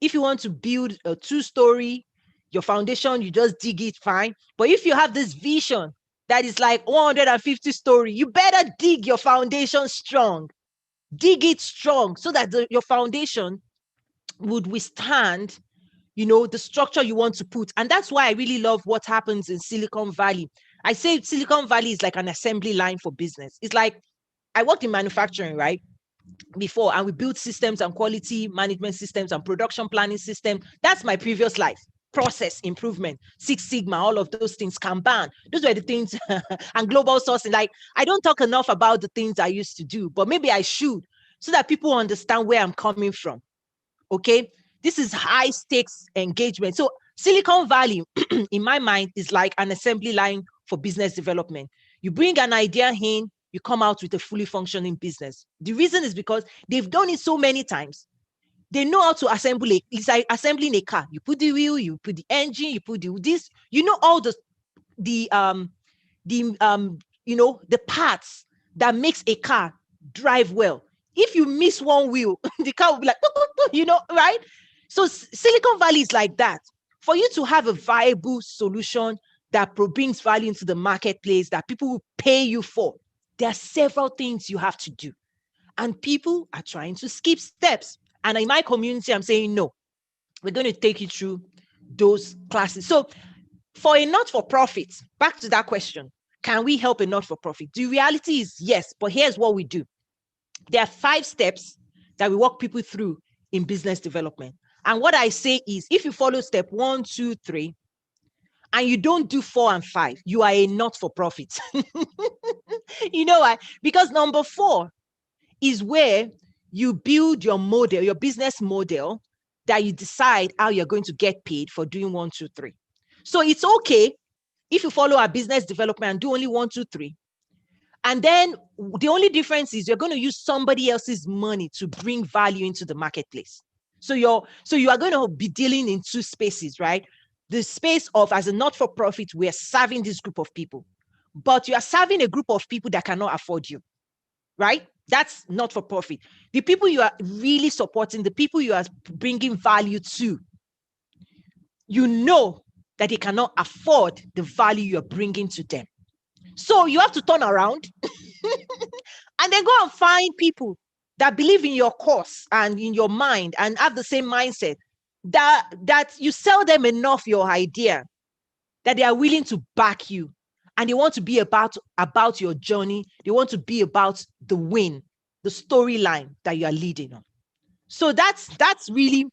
If you want to build a 2-story, your foundation, you just dig it, fine. But if you have this vision that is like 150 story, you better dig your foundation strong. Dig it strong so that your foundation would withstand, the structure you want to put. And that's why I really love what happens in Silicon Valley. I say Silicon Valley is like an assembly line for business. It's like, I worked in manufacturing, right? Before, and we built systems and quality management systems and production planning system. That's my previous life. Process improvement, Six Sigma, all of those things, Kanban. Those were the things, and global sourcing. Like, I don't talk enough about the things I used to do, but maybe I should, so that people understand where I'm coming from. Okay. This is high stakes engagement. So Silicon Valley, in my mind, is like an assembly line for business development. You bring an idea in, you come out with a fully functioning business. The reason is because they've done it so many times. They know how to assemble it. It's like assembling a car. You put the wheel, you put the engine, you put this, all the the parts that makes a car drive well. If you miss one wheel, the car will be like, right? So Silicon Valley is like that. For you to have a viable solution that brings value into the marketplace that people will pay you for, there are several things you have to do. And people are trying to skip steps. And in my community, I'm saying, no, we're going to take you through those classes. So for a not-for-profit, back to that question, can we help a not-for-profit? The reality is yes, but here's what we do. There are 5 steps that we walk people through in business development. And what I say is, if you follow step 1, 2, 3, and you don't do 4 and 5, you are a not-for-profit. You know why? Because number 4 is where you build your model, your business model, that you decide how you're going to get paid for doing 1, 2, 3. So it's okay if you follow our business development and do only 1, 2, 3. And then the only difference is you're going to use somebody else's money to bring value into the marketplace. So you are going to be dealing in 2 spaces, right? The space of, as a not-for-profit, we are serving this group of people, but you are serving a group of people that cannot afford you, right? That's not-for-profit. The people you are really supporting, the people you are bringing value to, you know that they cannot afford the value you're bringing to them. So you have to turn around and then go and find people that believe in your cause and in your mind and have the same mindset, that you sell them enough your idea that they are willing to back you, and they want to be about your journey. They want to be about the win, the storyline that you are leading on. So that's really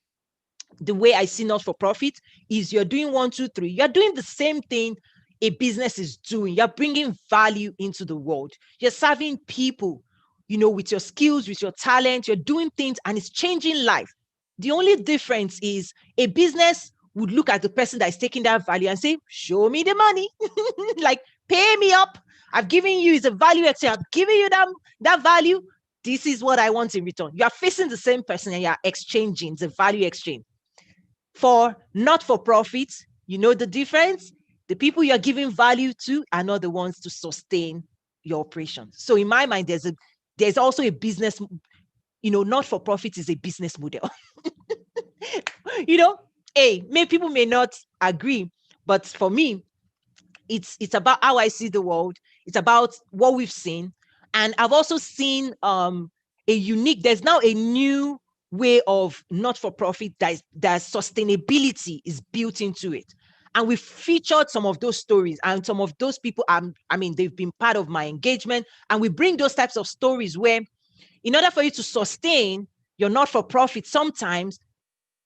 the way I see not-for-profit is, you're doing 1, 2, 3. You're doing the same thing a business is doing. You're bringing value into the world. You're serving people, with your skills, with your talent. You're doing things and it's changing life. The only difference is a business would look at the person that is taking that value and say, show me the money. Like, pay me up. I've given you, it's a value exchange. I've given you that value. This is what I want in return. You are facing the same person and you are exchanging. It's a value exchange. For not-for-profit, you know the difference? The people you're giving value to are not the ones to sustain your operations. So in my mind, there's also a business, not-for-profit is a business model. People may not agree, but for me, it's about how I see the world. It's about what we've seen. And I've also seen there's now a new way of not-for-profit that sustainability is built into it. And we featured some of those stories, and some of those people, they've been part of my engagement. And we bring those types of stories where, in order for you to sustain your not-for-profit, sometimes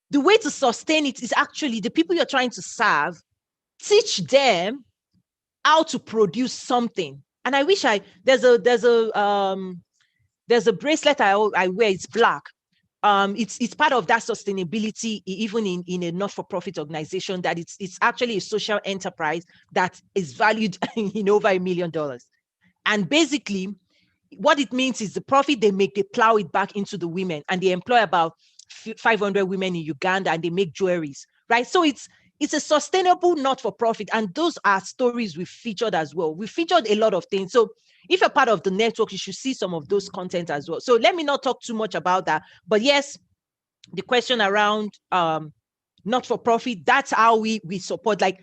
the way to sustain it is actually the people you're trying to serve, teach them how to produce something. And I wish there's a bracelet I wear. It's black. It's part of that sustainability, even in a not-for-profit organization, that it's actually a social enterprise that is valued in over $1 million. And basically, what it means is the profit they make, they plow it back into the women, and they employ about 500 women in Uganda, and they make jewelries, right? So it's a sustainable not-for-profit, and those are stories we've featured as well. We featured a lot of things. So if you're part of the network, you should see some of those content as well. So let me not talk too much about that. But yes, the question around not-for-profit, that's how we support. Like,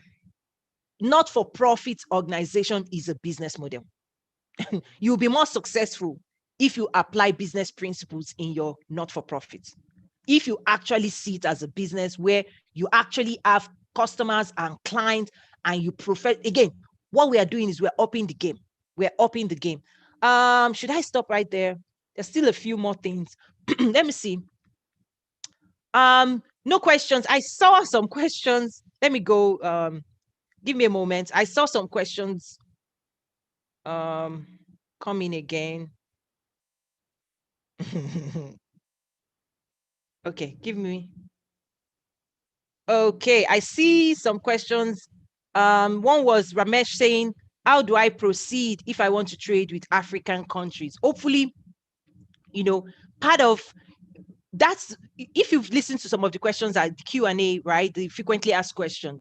not-for-profit organization is a business model. You'll be more successful if you apply business principles in your not-for-profit. If you actually see it as a business where you actually have customers and clients, and you again, what we are doing is we're upping the game. We're upping the game. Should I stop right there? There's still a few more things. Let me see. No questions. I saw some questions. Let me go. Give me a moment. I saw some questions coming again. Okay, give me. Okay, I see some questions. One was Ramesh saying, how do I proceed if I want to trade with African countries? Hopefully, part of that's, if you've listened to some of the questions at the Q&A, right? The frequently asked questions.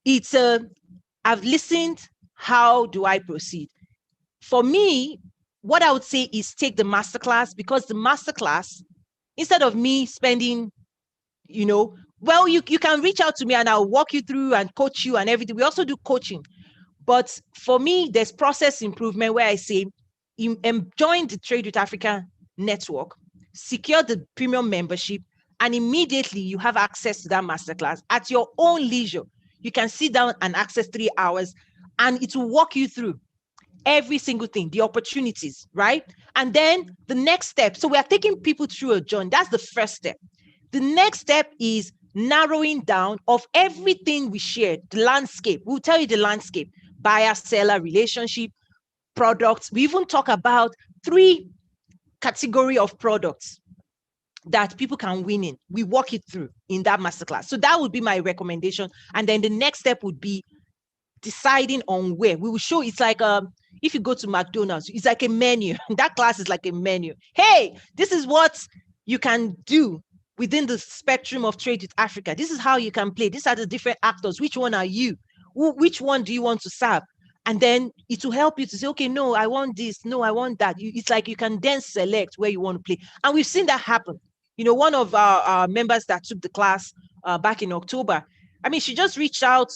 It's I've listened. How do I proceed? For me, what I would say is take the masterclass, because the masterclass, instead of me spending, well, you can reach out to me and I'll walk you through and coach you and everything. We also do coaching. But for me, there's process improvement where I say, join the Trade with Africa network, secure the premium membership, and immediately you have access to that masterclass at your own leisure. You can sit down and access 3 hours, and it will walk you through every single thing, the opportunities, right? And then the next step. So we are taking people through a journey. That's the first step. The next step is narrowing down of everything we shared, the landscape. We'll tell you the landscape: buyer, seller, relationship, products. We even talk about 3 categories of products that people can win in. We walk it through in that masterclass. So that would be my recommendation. And then the next step would be deciding on where. We will show. It's like if you go to McDonald's, it's like a menu. That class is like a menu. Hey, this is what you can do within the spectrum of Trade with Africa. This is how you can play. These are the different actors. Which one are you? Which one do you want to serve? And then it will help you to say, okay, no, I want this. No, I want that. It's like you can then select where you want to play. And we've seen that happen. One of our members that took the class back in October, she just reached out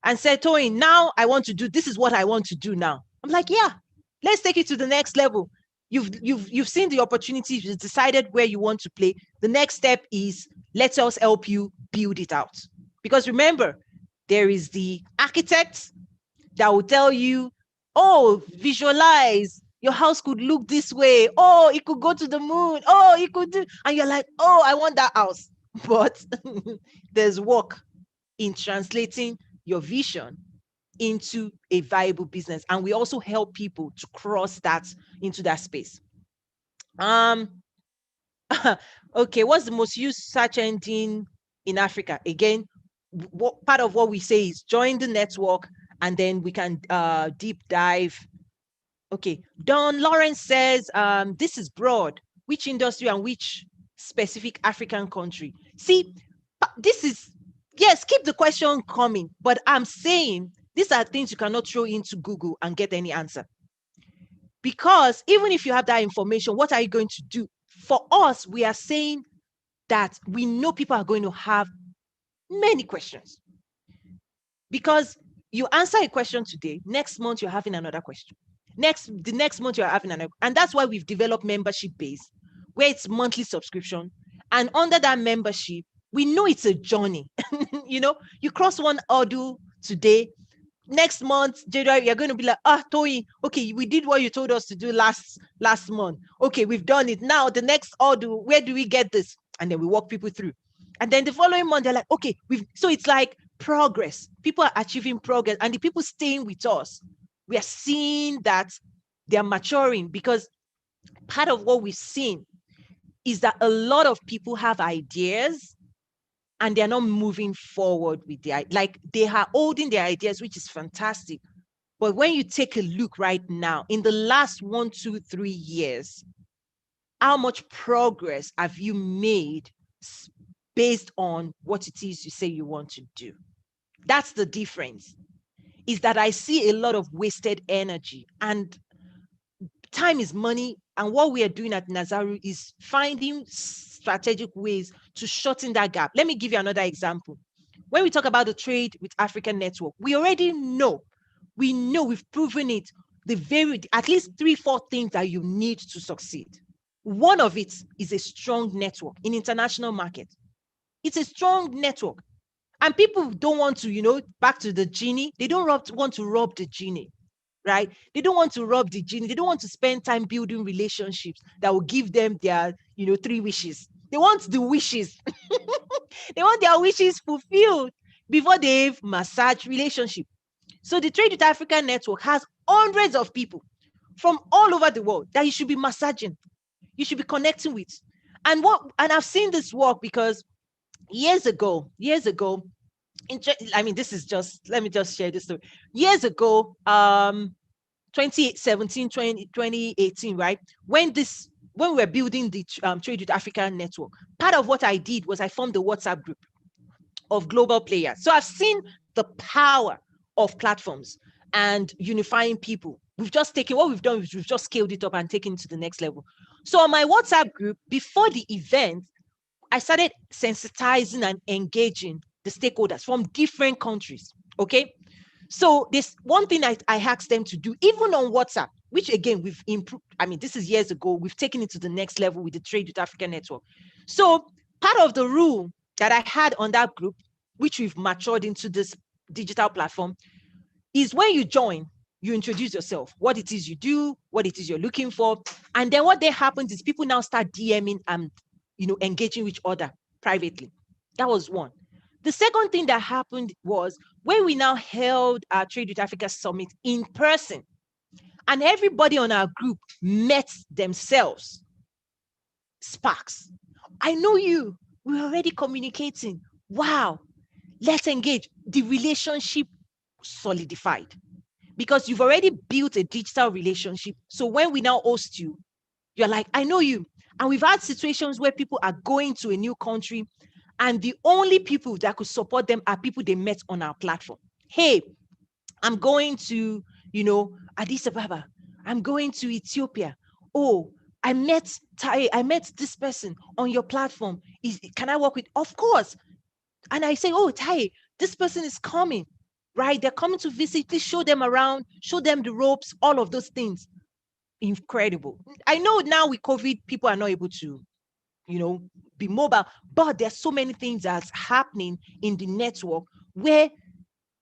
and said, Toyin, now I want to do, this is what I want to do now. I'm like, yeah, let's take it to the next level. You've seen the opportunity, you've decided where you want to play. The next step is, let us help you build it out. Because remember, there is the architect that will tell you, oh, visualize, your house could look this way. Oh, it could go to the moon. Oh, it could do, and you're like, oh, I want that house. But there's work in translating your vision into a viable business. And we also help people to cross that into that space. Okay, what's the most used search engine in Africa? Again, part of what we say is join the network, and then we can deep dive. Okay, Don Lawrence says, this is broad. Which industry and which specific African country? See, this is, yes, keep the question coming, but I'm saying these are things you cannot throw into Google and get any answer. Because even if you have that information, what are you going to do? For us, we are saying that we know people are going to have Many questions. Because you answer a question today, next month you're having another question. The next month you're having another. And that's why we've developed membership base, where it's monthly subscription. And under that membership, we know it's a journey. You cross one hurdle today, next month, January, you're going to be like, Toyin, okay, we did what you told us to do last month. Okay, we've done it. Now the next order, where do we get this? And then we walk people through. And then the following month, they're like, okay, so it's like progress. People are achieving progress, and the people staying with us, we are seeing that they are maturing, because part of what we've seen is that a lot of people have ideas and they're not moving forward with they are holding their ideas, which is fantastic. But when you take a look right now, in the last 1, 2, 3 years, how much progress have you made based on what it is you say you want to do? That's the difference, is that I see a lot of wasted energy, and time is money. And what we are doing at Nazaru is finding strategic ways to shorten that gap. Let me give you another example. When we talk about the Trade with Africa network, we already know, we've proven it, at least 3, 4 things that you need to succeed. One of it is a strong network in international market. It's a strong network. And people don't want to, back to the genie, they don't want to rob the genie, right? They don't want to rob the genie. They don't want to spend time building relationships that will give them their, 3 wishes. They want the wishes. They want their wishes fulfilled before they've massaged relationship. So the Trade with Africa network has hundreds of people from all over the world that you should be massaging, you should be connecting with. And I've seen this work because years ago, let me just share this story. Years ago, 2017, 2018, right? When we were building the Trade with Africa network, part of what I did was I formed a WhatsApp group of global players. So I've seen the power of platforms and unifying people. We've just scaled it up and taken it to the next level. So on my WhatsApp group, before the event, I started sensitizing and engaging the stakeholders from different countries. Okay. So this one thing I asked them to do, even on WhatsApp, which again, we've improved. I mean, this is years ago. We've taken it to the next level with the Trade with Africa network. So part of the rule that I had on that group, which we've matured into this digital platform, is when you join, you introduce yourself, what it is you do, what it is you're looking for. And then what then happens is people now start DMing and, engaging with each other privately. That was one. The second thing that happened was when we now held our Trade with Africa Summit in person, and everybody on our group met themselves. Sparks. I know you. We're already communicating. Wow. Let's engage. The relationship solidified because you've already built a digital relationship. So when we now host you, you're like, I know you. And we've had situations where people are going to a new country and the only people that could support them are people they met on our platform. Hey, I'm going to, Addis Ababa. I'm going to Ethiopia. Oh, I met this person on your platform. Can I work with? Of course. And I say, oh, Tai, this person is coming, right? They're coming to visit. Please show them around, show them the ropes, all of those things. Incredible. I know now with COVID, people are not able to, be mobile, but there's so many things that's happening in the network where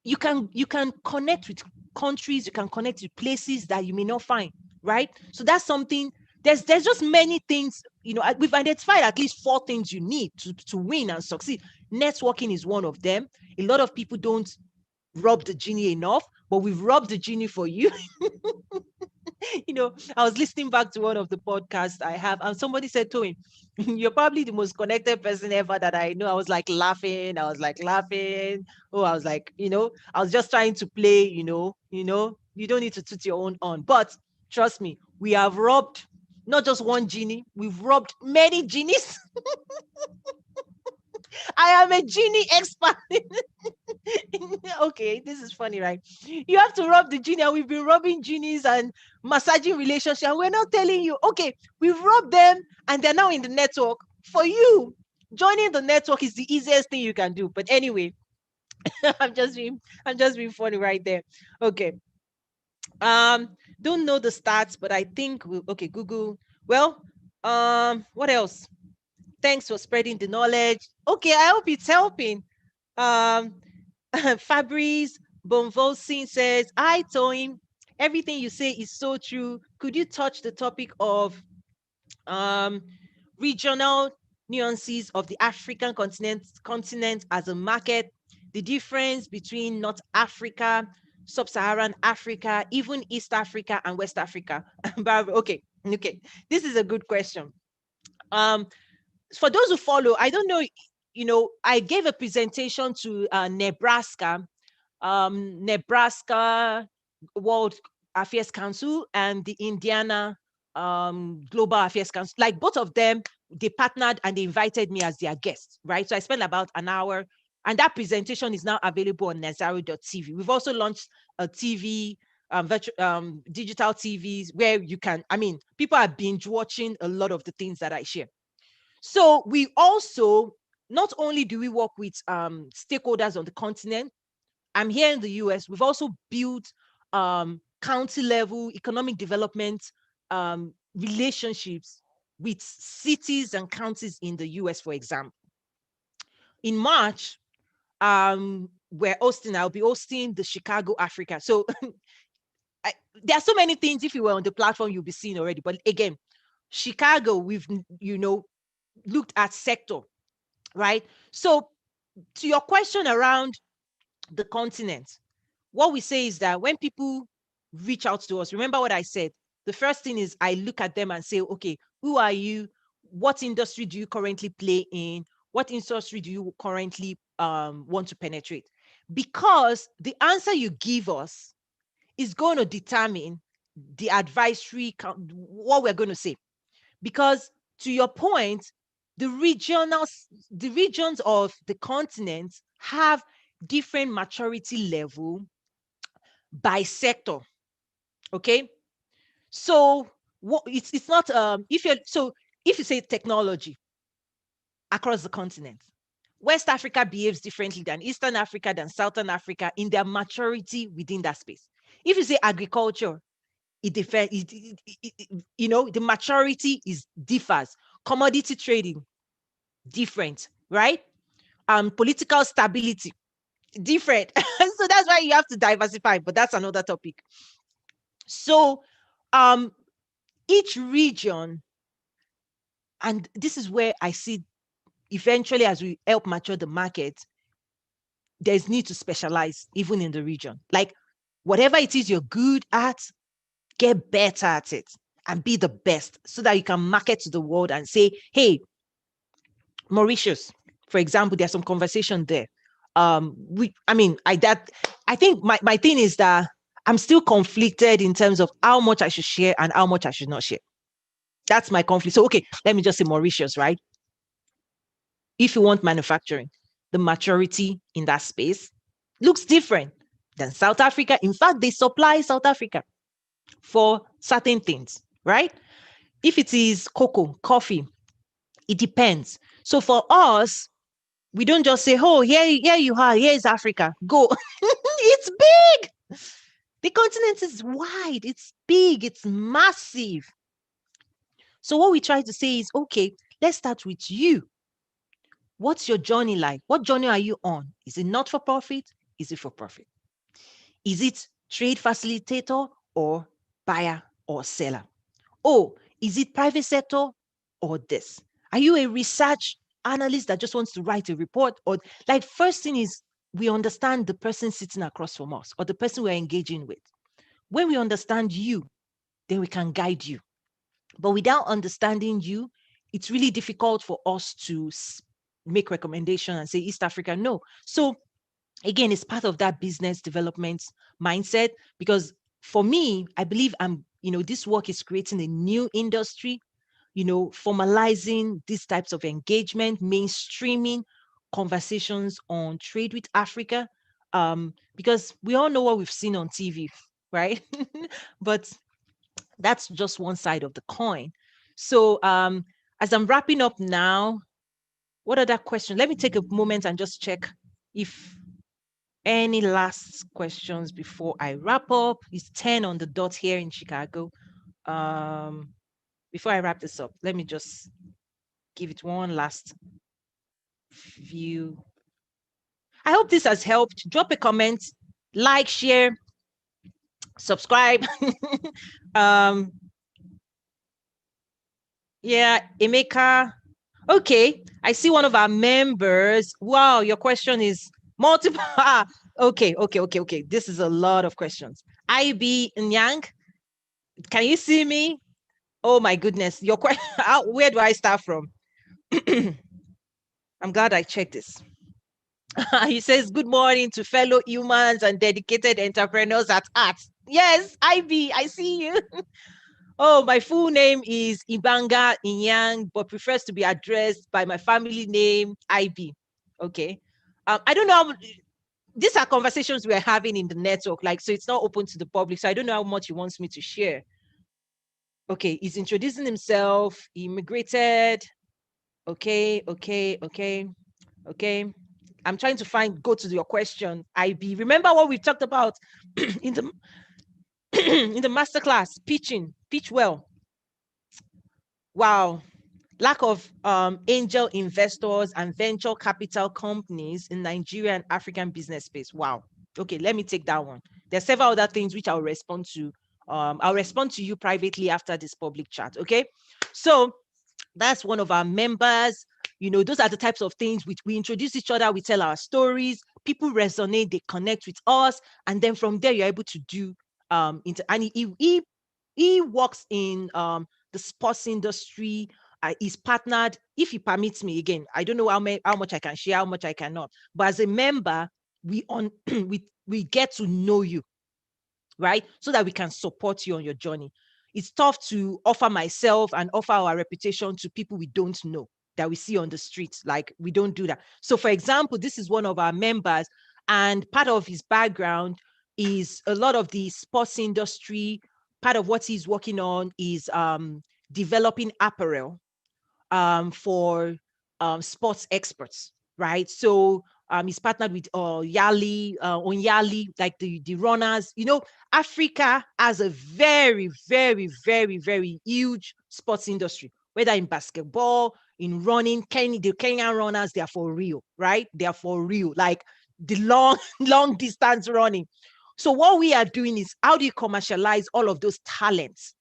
you can connect with countries, you can connect with places that you may not find, right? So that's something. There's just many things, we've identified at least 4 things you need to win and succeed. Networking is one of them. A lot of people don't rub the genie enough, but we've rubbed the genie for you. I was listening back to one of the podcasts I have, and somebody said to him, you're probably the most connected person ever that I know. I was like laughing. Oh, I was like, I was just trying to play, you don't need to toot your own on. But trust me, we have robbed not just one genie, we've robbed many genies. I am a genie expert. Okay, this is funny, right? You have to rob the genie, and we've been robbing genies and massaging relationships. And we're not telling you, okay, we've robbed them and they're now in the network for you. Joining the network is the easiest thing you can do. But anyway, I'm just being funny right there. Okay. Don't know the stats, but I think okay, Google. Well, what else? Thanks for spreading the knowledge. Okay, I hope it's helping. Um, Fabrice Bonvolsin says, "Hi, Toyin. Everything you say is so true. Could you touch the topic of um, regional nuances of the African continent as a market, the difference between North Africa, Sub-Saharan Africa, even East Africa and West Africa?" Okay, okay. This is a good question. Um, for those who follow, I don't know, I gave a presentation to Nebraska World Affairs Council and the Indiana Global Affairs Council. Like both of them, they partnered and they invited me as their guest, right? So I spent about an hour, and that presentation is now available on Nazaru.tv. We've also launched a TV, digital TVs where you can, people are binge watching a lot of the things that I share. So we also, not only do we work with stakeholders on the continent, I'm here in the US, we've also built county level economic development relationships with cities and counties in the US, for example. In March, I'll be hosting the Chicago Africa. So there are so many things, if you were on the platform, you'll be seeing already. But again, Chicago, we've, looked at sector, right? So to your question around the continent, what we say is that when people reach out to us, remember what I said. The first thing is I look at them and say, okay, who are you? What industry do you currently play in? What industry do you currently want to penetrate? Because the answer you give us is going to determine the advisory, what we're going to say. Because to your point, the regions of the continent have different maturity level by sector. Okay, so what it's not if you say technology across the continent, West Africa behaves differently than Eastern Africa, than Southern Africa in their maturity within that space. If you say agriculture, it differs. The maturity is differs. Commodity trading, different, right? Political stability, different. So that's why you have to diversify, but that's another topic. So each region, and this is where I see eventually as we help mature the market, there's need to specialize even in the region. Like whatever it is you're good at, get better at it and be the best so that you can market to the world and say, hey, Mauritius, for example, there's some conversation there. I think my thing is that I'm still conflicted in terms of how much I should share and how much I should not share. That's my conflict. So, okay, let me just say Mauritius, right? If you want manufacturing, the maturity in that space looks different than South Africa. In fact, they supply South Africa for certain things, right? If it is cocoa, coffee, it depends. So for us, we don't just say, oh, here you are, here is Africa, go. It's big. The continent is wide, it's big, it's massive. So what we try to say is, okay, let's start with you. What's your journey like? What journey are you on? Is it not for profit? Is it for profit? Is it trade facilitator or buyer or seller? Oh, is it private sector or this? Are you a research analyst that just wants to write a report? Or like first thing is we understand the person sitting across from us or the person we're engaging with. When we understand you, then we can guide you. But without understanding you, it's really difficult for us to make recommendation and say East Africa, no. So again, it's part of that business development mindset because for me, I believe this work is creating a new industry, formalizing these types of engagement, mainstreaming conversations on trade with Africa, because we all know what we've seen on TV, right? But that's just one side of the coin. So as I'm wrapping up now, What other question? Let me take a moment and just check if any last questions before I wrap up. It's 10 on the dot here in Chicago. Before I wrap this up, let me just give it one last view. I hope this has helped. Drop a comment, like, share, subscribe. Yeah, Emeka. Okay, I see one of our members. Wow, your question is multiple. Okay. This is a lot of questions. IB Nyang, can you see me? Oh my goodness, your question. Where do I start from? I'm glad I checked this. He says, good morning to fellow humans and dedicated entrepreneurs at art. Yes, IB, I see you. Oh, my full name is Ibanga Inyang, but prefers to be addressed by my family name, IB. Okay. I don't know. These are conversations we're having in the network, like, so it's not open to the public. So I don't know how much he wants me to share. Okay, he's introducing himself, he immigrated. Okay. I'm trying to go to your question, IB. Remember what we talked about in the in the masterclass, pitch well. Wow. Lack of angel investors and venture capital companies in Nigeria and African business space. Wow. Okay, let me take that one. There's several other things which I'll respond to. I'll respond to you privately after this public chat. Okay. So that's one of our members. Those are the types of things which we introduce each other, we tell our stories, people resonate, they connect with us, and then from there you're able to do and he works in the sports industry. He's partnered, if he permits me. Again, I don't know how much I can share, how much I cannot, but as a member, we we get to know you, right? So that we can support you on your journey. It's tough to offer myself and offer our reputation to people we don't know, that we see on the streets. Like, we don't do that. So for example, this is one of our members, and part of his background is a lot of the sports industry. Part of what he's working on is developing apparel for sports experts, right? So he's partnered with Yali, on Yali, like the runners. Africa has a very, very, very, very huge sports industry, whether in basketball, in running. The Kenyan runners, they are for real, right? They are for real, like the long distance running. So what we are doing is, how do you commercialize all of those talents?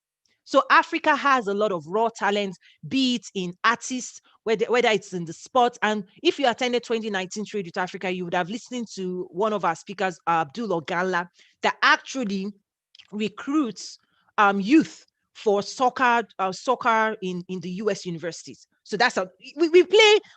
So Africa has a lot of raw talents, be it in artists, whether it's in the sports. And if you attended 2019 Trade with Africa, you would have listened to one of our speakers, Abdul Ogala, that actually recruits youth for soccer in the US universities. So that's how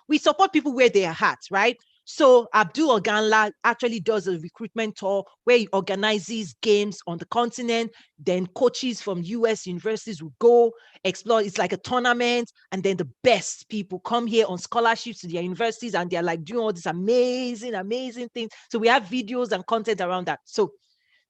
we support people where they are at, right? So Abdul Oganla actually does a recruitment tour where he organizes games on the continent. Then coaches from US universities will go explore. It's like a tournament, and then the best people come here on scholarships to their universities, and they're like doing all these amazing things. So we have videos and content around that. So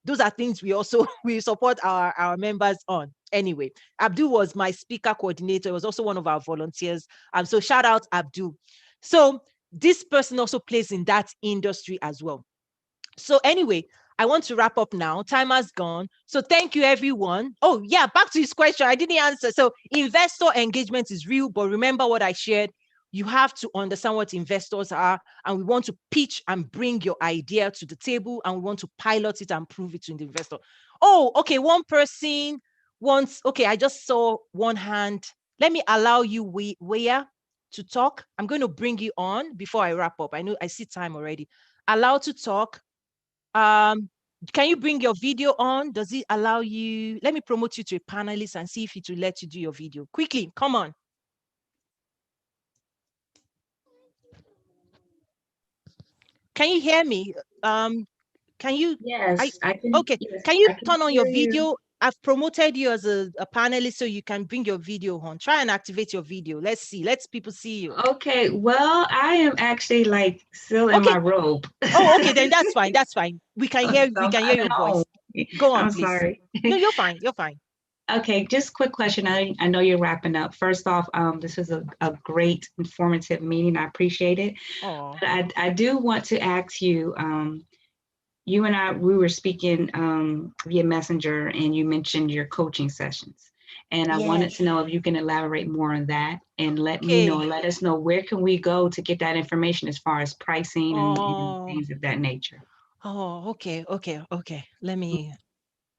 those are things we support our members on. Anyway, Abdul was my speaker coordinator. He was also one of our volunteers. So shout out Abdul. So this person also plays in that industry as well. So anyway, I want to wrap up now. Time has gone. So thank you, everyone. Oh, yeah, back to his question. I didn't answer. So investor engagement is real, but remember what I shared. You have to understand what investors are, and we want to pitch and bring your idea to the table, and we want to pilot it and prove it to the investor. Oh, okay, one person wants, okay, I just saw one hand. Let me allow you, Weya, to talk. I'm going to bring you on before I wrap up. I know I see time already. Allow to talk. Can you bring your video on? Does it allow you? Let me promote you to a panelist and see if it will let you do your video. Quickly, come on. Can you hear me? Can you? Yes, I can. Okay. Yes, Can you I can turn on hear your you. video? I've promoted you as a panelist so you can bring your video on. Try and activate your video. Let's see. Let's people see you. Okay, well, I am actually like still in Okay. my robe. Oh, okay. Then that's fine. That's fine. We can So hear. We I'm can hear at your home. voice. Go on, I'm please. sorry. No, you're fine. You're fine. Okay, just quick question. I know you're wrapping up. First off, this was a great informative meeting. I appreciate it. Oh, But I do want to ask you, you and I, we were speaking via Messenger, and you mentioned your coaching sessions. And I wanted to yes. know if you can elaborate more on that and Okay. let us know where can we go to get that information as far as pricing and Oh, things of that nature. okay, okay.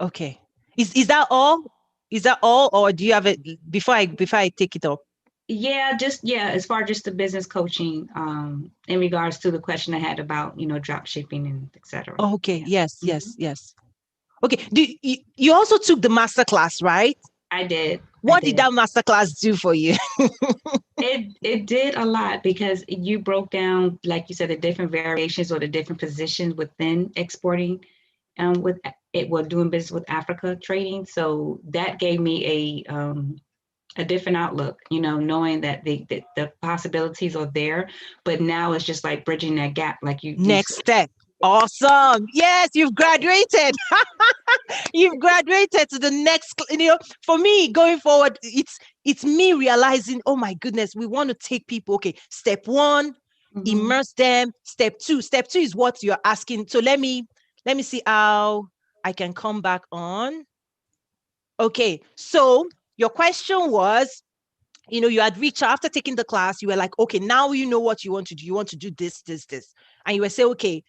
Okay. Is that all? Is that all, or do you have it before I take it up? Yeah, just yeah, as far as just the business coaching, in regards to the question I had about, drop shipping and et cetera. Okay. Yeah. Yes. Mhm. Yes. Okay. You also took the master class, right? I did. I What did did. that master class do for you? It did a lot because you broke down, like you said, the different variations or the different positions within exporting, with it, well, doing business with Africa trading. So that gave me a different outlook, knowing that the possibilities are there, but now it's just like bridging that gap, like you Next said. step. Awesome. Yes, you've graduated. You've graduated to the next, for me going forward, it's me realizing, oh my goodness, we want to take people. Okay, step one, Hmm. immerse them. Step two is what you're asking. So let me see how I can come back on. Okay, so your question was, you had reached out after taking the class, you were like, okay, now you know what you want to do. You want to do this. And you were saying, okay,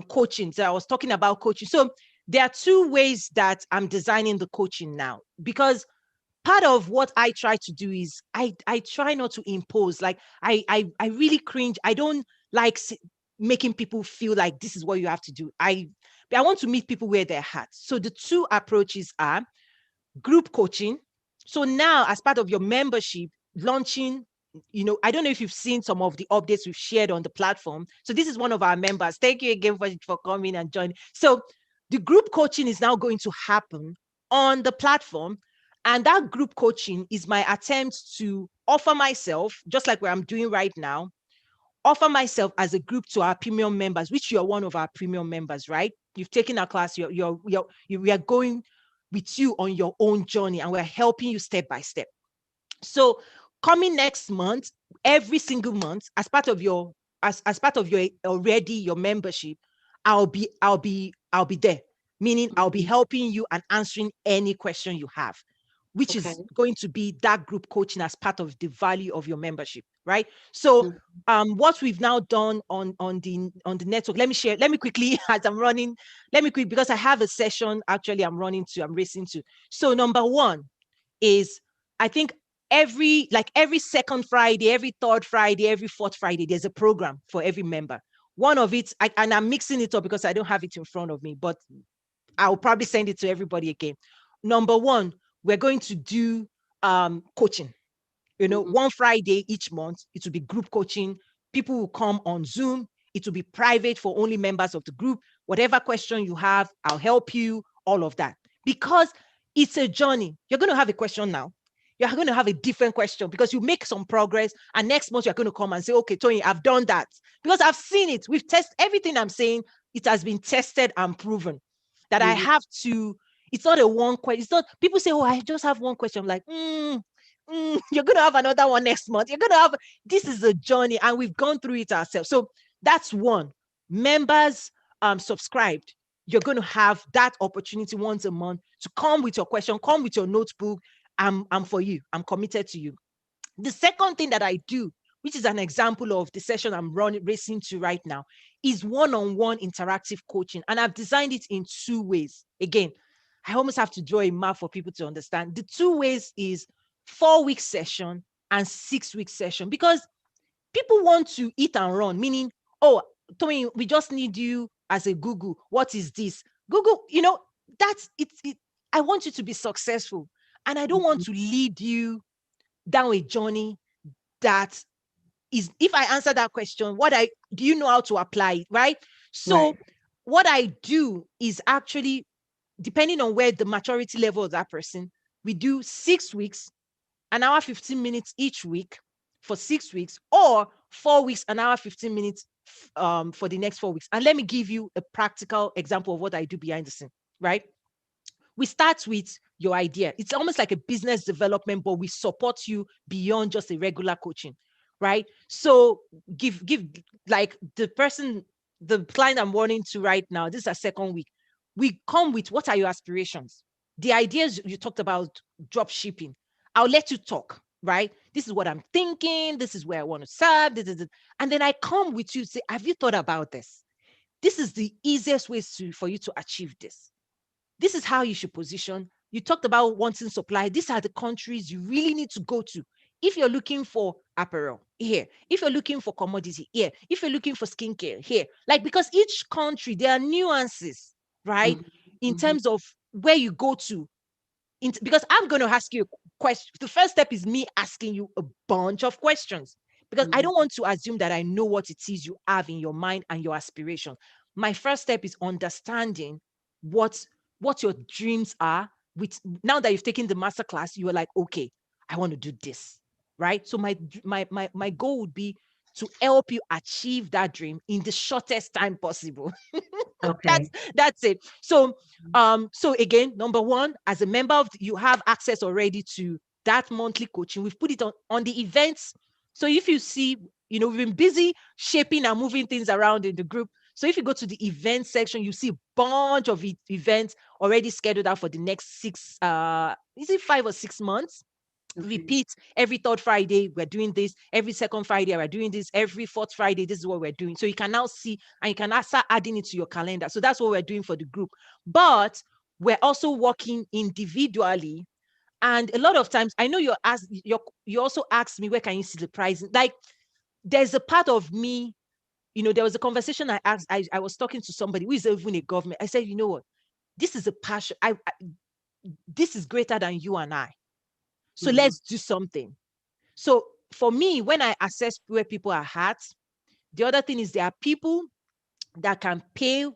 coaching. So I was talking about coaching. So there are two ways that I'm designing the coaching now, because part of what I try to do is I try not to impose. Like I really cringe. I don't like making people feel like this is what you have to do. I want to meet people where they're at. So the two approaches are group coaching. So now, as part of your membership, launching, I don't know if you've seen some of the updates we've shared on the platform. So this is one of our members. Thank you again for coming and joining. So the group coaching is now going to happen on the platform. And that group coaching is my attempt to offer myself, just like what I'm doing right now, offer myself as a group to our premium members, which you're one of our premium members, right? You've taken our class, we are going with you on your own journey, and we're helping you step by step. So coming next month, every single month, as part of your already your membership, I'll be there. Meaning I'll be Hmm. helping you and answering any question you have, which is Okay. going to be that group coaching as part of the value of your membership, right? So Mhm. what we've now done on the network, let me quickly as I'm running, let me quick because I have a session actually I'm racing to. So number one is, I think every second Friday, every third Friday, every fourth Friday, there's a program for every member. One of it, and I'm mixing it up because I don't have it in front of me, but I'll probably send it to everybody again. Number one, we're going to do coaching. Mhm. One Friday each month, it will be group coaching. People will come on Zoom. It will be private for only members of the group. Whatever question you have, I'll help you, all of that. Because it's a journey. You're going to have a question now. You're going to have a different question because you make some progress. And next month, you're going to come and say, okay, Tony, I've done that. Because I've seen it. We've tested everything I'm saying. It has been tested and proven that I Mhm. have to. It's not a one question. It's not, people say, oh, I just have one question. I'm like, you're going to have another one next month. You're going to have, this is a journey and we've gone through it ourselves. So that's one. Members subscribed, you're going to have that opportunity once a month to come with your question, come with your notebook. I'm for you. I'm committed to you. The second thing that I do, which is an example of the session I'm running racing to right now, is one-on-one interactive coaching. And I've designed it in two ways. Again, I almost have to draw a map for people to understand. The two ways is 4 week session and 6 week session, because people want to eat and run, meaning, oh, Tony, we just need you as a Google. What is this? Google, that's it. I want you to be successful. And I don't want Mhm. to lead you down a journey that is, if I answer that question, what I do, you know how to apply it, right? So Right. what I do is actually, depending on where the maturity level of that person, we do 6 weeks, an hour 15 minutes each week for 6 weeks, or 4 weeks, an hour 15 minutes for the next 4 weeks. And let me give you a practical example of what I do behind the scene, right? We start with your idea. It's almost like a business development, but we support you beyond just a regular coaching, right? So give like the client I'm wanting to right now, this is our second week. We come with, what are your aspirations? The ideas you talked about, drop shipping. I'll let you talk, right? This is what I'm thinking. This is where I want to serve. This is it. And then I come with you, say, have you thought about this? This is the easiest way for you to achieve this. This is how you should position. You talked about wanting supply. These are the countries you really need to go to. If you're looking for apparel, here. If you're looking for commodity, here. If you're looking for skincare, here. Like, because each country, there are nuances, right? Mhm. In Mhm. terms of where you go to, because I'm going to ask you a question. The first step is me asking you a bunch of questions, because I Mhm. don't want to assume that I know what it is you have in your mind and your aspiration. My first step is understanding what what your dreams are. With, now that you've taken the master class, you are like, okay, I want to do this, right? So my goal would be to help you achieve that dream in the shortest time possible. that's Okay. that's it. So again, number one, as a member of, you have access already to that monthly coaching. We've put it on the events. So if you see, we've been busy shaping and moving things around in the group. So if you go to the event section, you see a bunch of events already scheduled out for the next is it 5 or 6 months? Okay. Repeat every third Friday, we're doing this. Every second Friday, we're doing this. Every fourth Friday, this is what we're doing. So you can now see, and you can now start adding it to your calendar. So that's what we're doing for the group. But we're also working individually. And a lot of times, I know you also asked me, where can you see the pricing? Like, there's a part of me, there was a conversation I was talking to somebody who is even a government. I said, you know what? This is a passion. This is greater than you and I. So Mhm. let's do something. So for me, when I assess where people are at, the other thing is there are people that can pay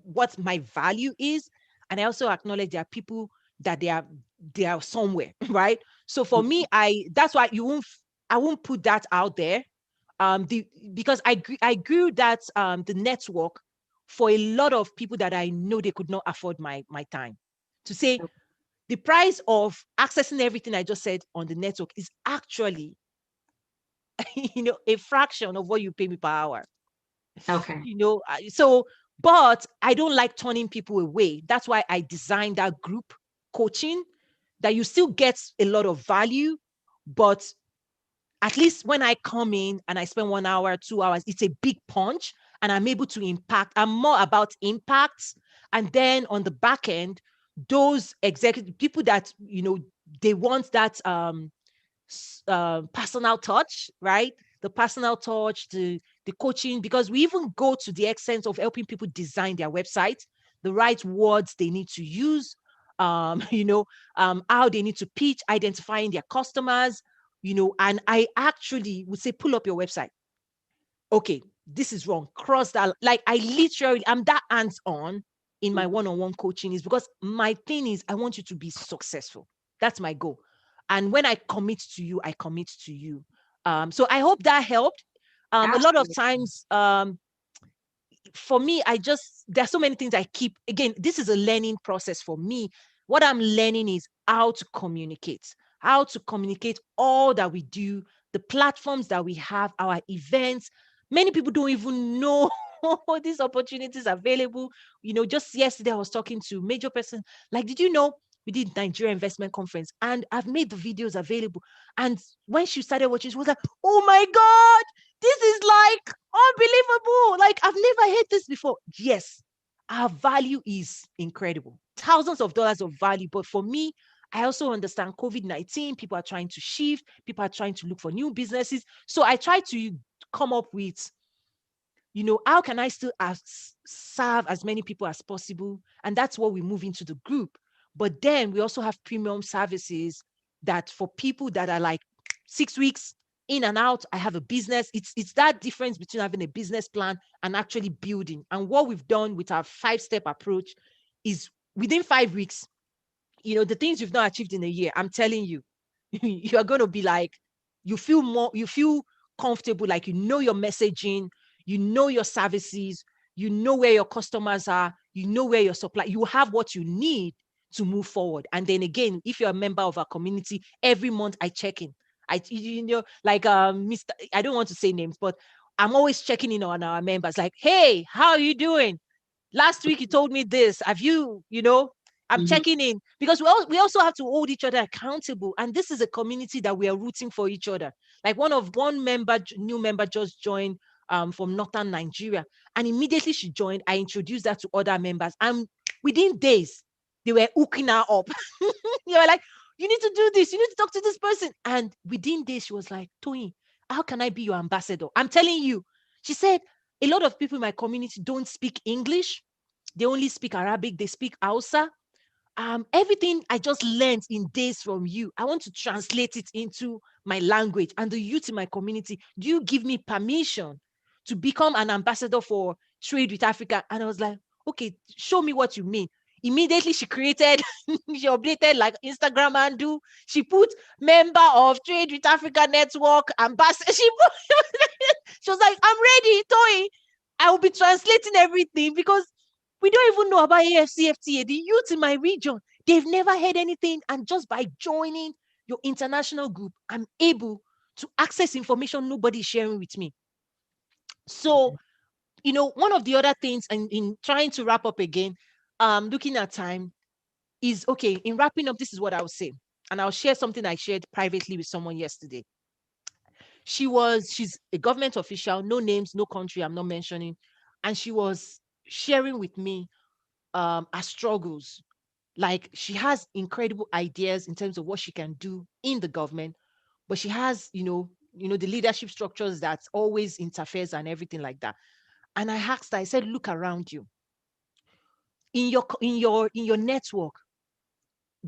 what my value is. And I also acknowledge there are people that they are somewhere, right? So for me, Mhm. that's why I won't put that out there. Because I grew that the network for a lot of people that I know they could not afford my time. To say the price of accessing everything I just said on the network is actually a fraction of what you pay me per hour. Okay. So, but I don't like turning people away. That's why I designed that group coaching, that you still get a lot of value, but at least when I come in and I spend 1 hour, 2 hours, it's a big punch and I'm able to impact. I'm more about impact. And then on the back end, those executive people that, they want that personal touch, right? The personal touch, the coaching, because we even go to the extent of helping people design their website, the right words they need to use, how they need to pitch, identifying their customers, and I actually would say, pull up your website. Okay, this is wrong. Cross that. Like, I'm that hands on in my Mhm. one-on-one coaching, is because my thing is, I want you to be successful. That's my goal. And when I commit to you, I commit to you. So I hope that helped. A lot of Absolutely. times, for me, there's so many things I keep. Again, this is a learning process for me. What I'm learning is how to communicate all that we do, the platforms that we have, our events. Many people don't even know these opportunities available. Just yesterday I was talking to a major person, like, did you know we did Nigeria Investment Conference and I've made the videos available? And when she started watching, she was like, oh my God, this is like unbelievable. Like, I've never heard this before. Yes, our value is incredible. Thousands of dollars of value. But for me, I also understand COVID-19. People are trying to shift. People are trying to look for new businesses. So I try to come up with, how can I still serve as many people as possible? And that's what we move into the group. But then we also have premium services that for people that are like 6 weeks in and out. I have a business. It's that difference between having a business plan and actually building. And what we've done with our 5-step approach is, within 5 weeks, the things you've not achieved in a year, I'm telling you, you are going to be like, you feel comfortable, like, your messaging, your services, where your customers are, where your supply, you have what you need to move forward. And then again, if you're a member of our community, every month I check in. Like Mr. I don't want to say names, but I'm always checking in on our members, like, hey, how are you doing? Last week you told me this. Have you, I'm Mhm. checking in, because we also have to hold each other accountable. And this is a community that we are rooting for each other. Like new member just joined from northern Nigeria. And immediately she joined, I introduced her to other members. And within days, they were hooking her up. They were like, you need to do this. You need to talk to this person. And within days, she was like, Toyin, how can I be your ambassador? I'm telling you. She said, a lot of people in my community don't speak English. They only speak Arabic. They speak Hausa. Everything I just learned in days from you, I want to translate it into my language and the youth in my community. Do you give me permission to become an ambassador for Trade with Africa? And I was like, okay, show me what you mean. Immediately she created, she updated like Instagram handle. She put member of Trade with Africa Network, ambassador. She was like, I'm ready, Toy. I will be translating everything, because we don't even know about AFCFTA. The youth in my region, they've never heard anything. And just by joining your international group, I'm able to access information nobody's sharing with me. So, one of the other things, and in trying to wrap up again, looking at time, is okay. In wrapping up, this is what I'll say. And I'll share something I shared privately with someone yesterday. She's a government official, no names, no country, I'm not mentioning. And she was sharing with me her struggles. Like, she has incredible ideas in terms of what she can do in the government, but she has, the leadership structures that always interferes and everything like that. And I asked her, I said, look around you. In your network,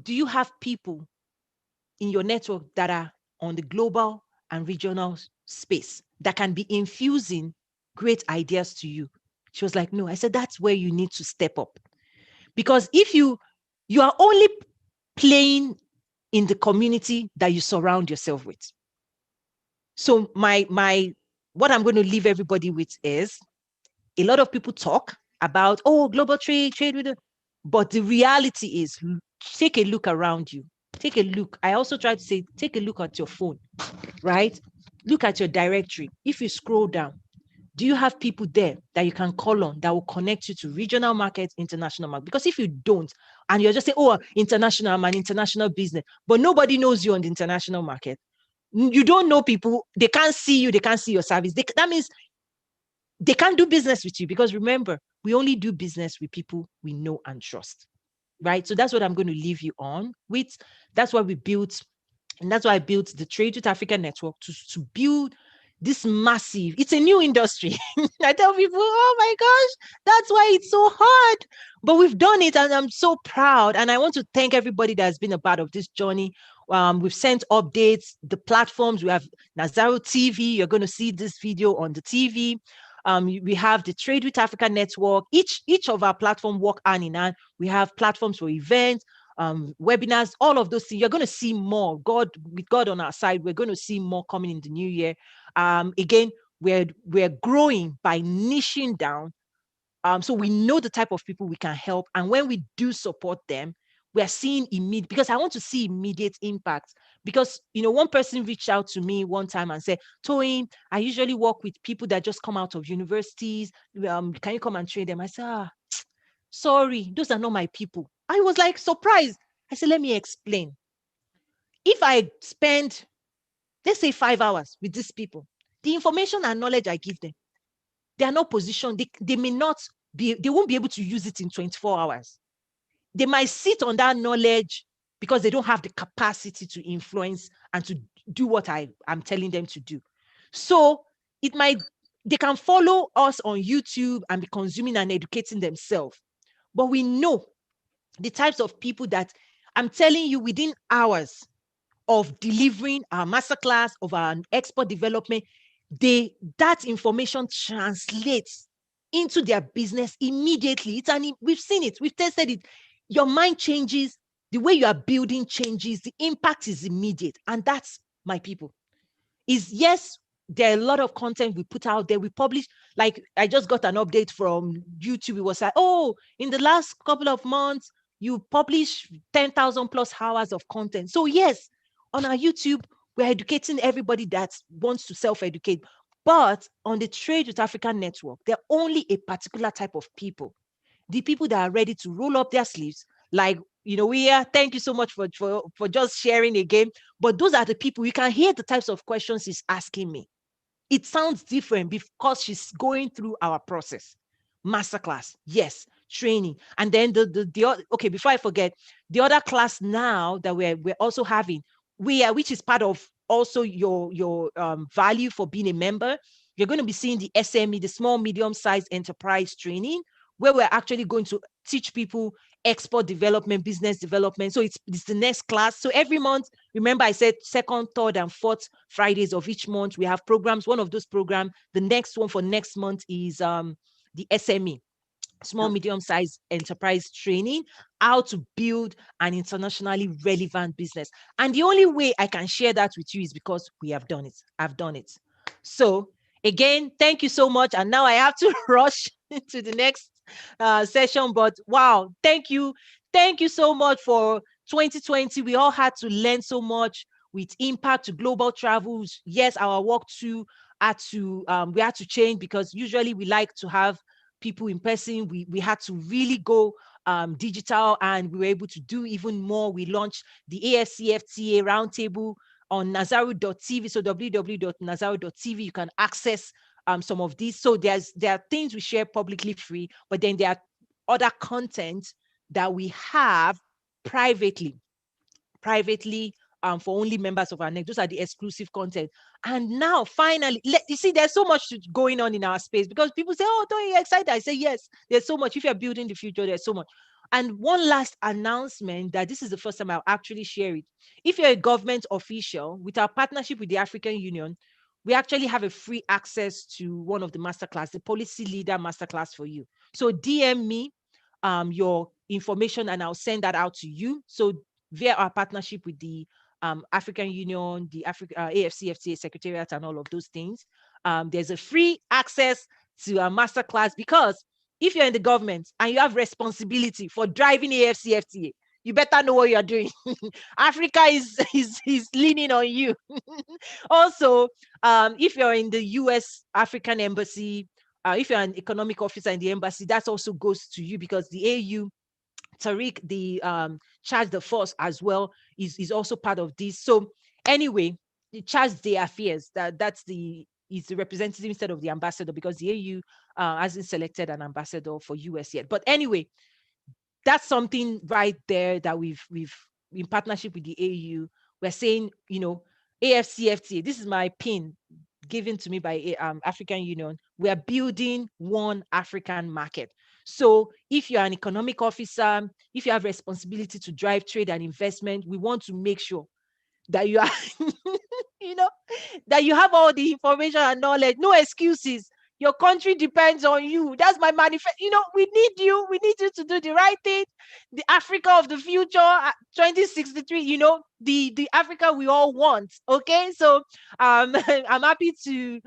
do you have people in your network that are on the global and regional space that can be infusing great ideas to you? She was like, no. I said, that's where you need to step up. Because if you are only playing in the community that you surround yourself with. So my what I'm going to leave everybody with is, a lot of people talk about, oh, global trade with but the reality is, take a look around you. Take a look. I also try to say, take a look at your phone, right? Look at your directory. If you scroll down, do you have people there that you can call on that will connect you to regional markets, international market? Because if you don't, and you're just saying, oh, international, I'm an international business, but nobody knows you on the international market, you don't know people, they can't see you, they can't see your service. That means they can't do business with you, because remember, we only do business with people we know and trust, right? So that's what I'm going to leave you on with. That's why we built, and that's why I built the Trade with Africa Network, to build this massive, it's a new industry. I tell people, oh my gosh, that's why it's so hard. But we've done it, and I'm so proud. And I want to thank everybody that has been a part of this journey. We've sent updates, the platforms. We have Nazaru TV. You're going to see this video on the TV. We have the Trade with Africa Network. Each of our platform work hand in hand. We have platforms for events, webinars, all of those things. You're going to see more. With God on our side, we're going to see more coming in the new year. Again, we're growing by niching down. So we know the type of people we can help, and when we do support them, we are seeing immediate, because I want to see immediate impact. Because one person reached out to me one time and said, Toyin, I usually work with people that just come out of universities. Can you come and train them? I said, sorry, those are not my people. I was like surprised. I said, let me explain. If I spend, let's say, 5 hours with these people, the information and knowledge I give them, they are not positioned. They may not be, they won't be able to use it in 24 hours. They might sit on that knowledge because they don't have the capacity to influence and to do what I'm telling them to do. So they can follow us on YouTube and be consuming and educating themselves. But we know the types of people that, I'm telling you, within hours of delivering our masterclass, of our export development, that information translates into their business immediately. We've seen it, we've tested it. Your mind changes, the way you are building changes, the impact is immediate. And that's my people. Yes, there are a lot of content we put out there. We publish, like I just got an update from YouTube. It was like, oh, in the last couple of months, You publish 10,000 plus hours of content. So yes, on our YouTube, we're educating everybody that wants to self-educate. But on the Trade with Africa network, they're only a particular type of people, the people that are ready to roll up their sleeves. Like, we are, thank you so much for just sharing again. But those are the people, you can hear the types of questions he's asking me. It sounds different because she's going through our process. Masterclass, yes. Training, and then okay. Before I forget, the other class now that we're also having, which is part of also your value for being a member. You're going to be seeing the SME, the small medium sized enterprise training, where we're actually going to teach people export development, business development. So it's the next class. So every month, remember I said second, third, and fourth Fridays of each month, we have programs. One of those programs, the next one for next month is the SME, small medium sized enterprise training, how to build an internationally relevant business. And the only way I can share that with you is because we have done it. I've done it. So again, thank you so much. And now I have to rush to the next session. But wow, thank you so much for 2020. We all had to learn so much with impact to global travels. Yes, our work too had to we had to change, because usually we like to have people in person. We had to really go digital, and we were able to do even more. We launched the AFCFTA roundtable on Nazaru.tv. So www.nazaru.tv, you can access some of these. So there are things we share publicly free, but then there are other content that we have privately for only members of our network. Those are the exclusive content. And now, finally, you see, there's so much going on in our space, because people say, "Oh, don't you excited?" I say, yes, there's so much. If you're building the future, there's so much. And one last announcement, that this is the first time I'll actually share it. If you're a government official, with our partnership with the African Union, we actually have a free access to one of the masterclass, the policy leader masterclass for you. So DM me your information, and I'll send that out to you. So via our partnership with the African Union, the AFCFTA Secretariat, and all of those things, there's a free access to a masterclass, because if you're in the government and you have responsibility for driving AFCFTA, you better know what you're doing. Africa is leaning on you. Also, if you're in the US African Embassy, if you're an economic officer in the embassy, that also goes to you, because the AU, Tariq, the charge the force as well, is also part of this. So anyway, the charge the affairs, that's the is the representative instead of the ambassador, because the AU hasn't selected an ambassador for US yet. But anyway, that's something right there that we've in partnership with the AU. We're saying, AFCFTA. This is my pin given to me by African Union. We are building one African market. So if you're an economic officer, if you have responsibility to drive trade and investment, we want to make sure that you are, you know, that you have all the information and knowledge. No excuses. Your country depends on you. That's my manifest. We need you. We need you to do the right thing. The Africa of the future, 2063. The Africa we all want. Okay, so I'm happy to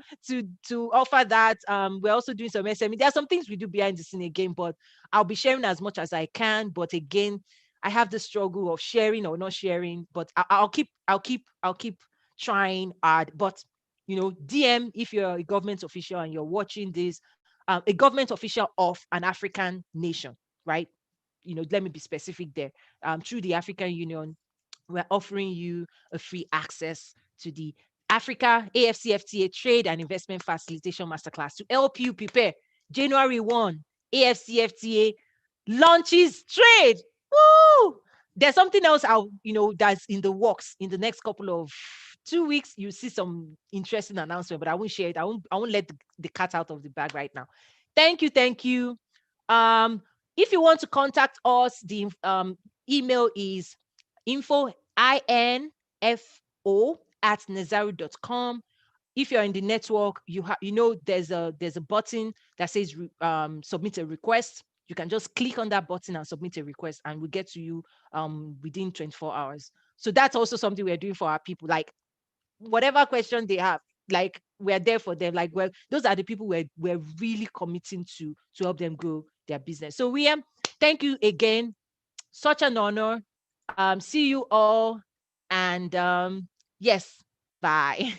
offer that. We're also doing some SME. There are some things we do behind the scene again, but I'll be sharing as much as I can. But again, I have the struggle of sharing or not sharing. But I'll keep trying hard. But DM if you're a government official and you're watching this, a government official of an African nation, right? Let me be specific there. Through the African Union, we're offering you a free access to the Africa AFCFTA Trade and Investment Facilitation Masterclass to help you prepare. January 1, AFCFTA launches trade. Woo! There's something else that's in the works. In the next couple of 2 weeks, you see some interesting announcement, but I won't share it. I won't let the cat out of the bag right now. Thank you. Um, if you want to contact us, the email is info@nazaru.com. If you're in the network, there's a button that says submit a request. You can just click on that button and submit a request, and we'll get to you within 24 hours. So that's also something we're doing for our people. Like, whatever question they have, like, we're there for them. Like, well, those are the people we're really committing to help them grow their business. So thank you again Such an honor. See you all. And yes, bye.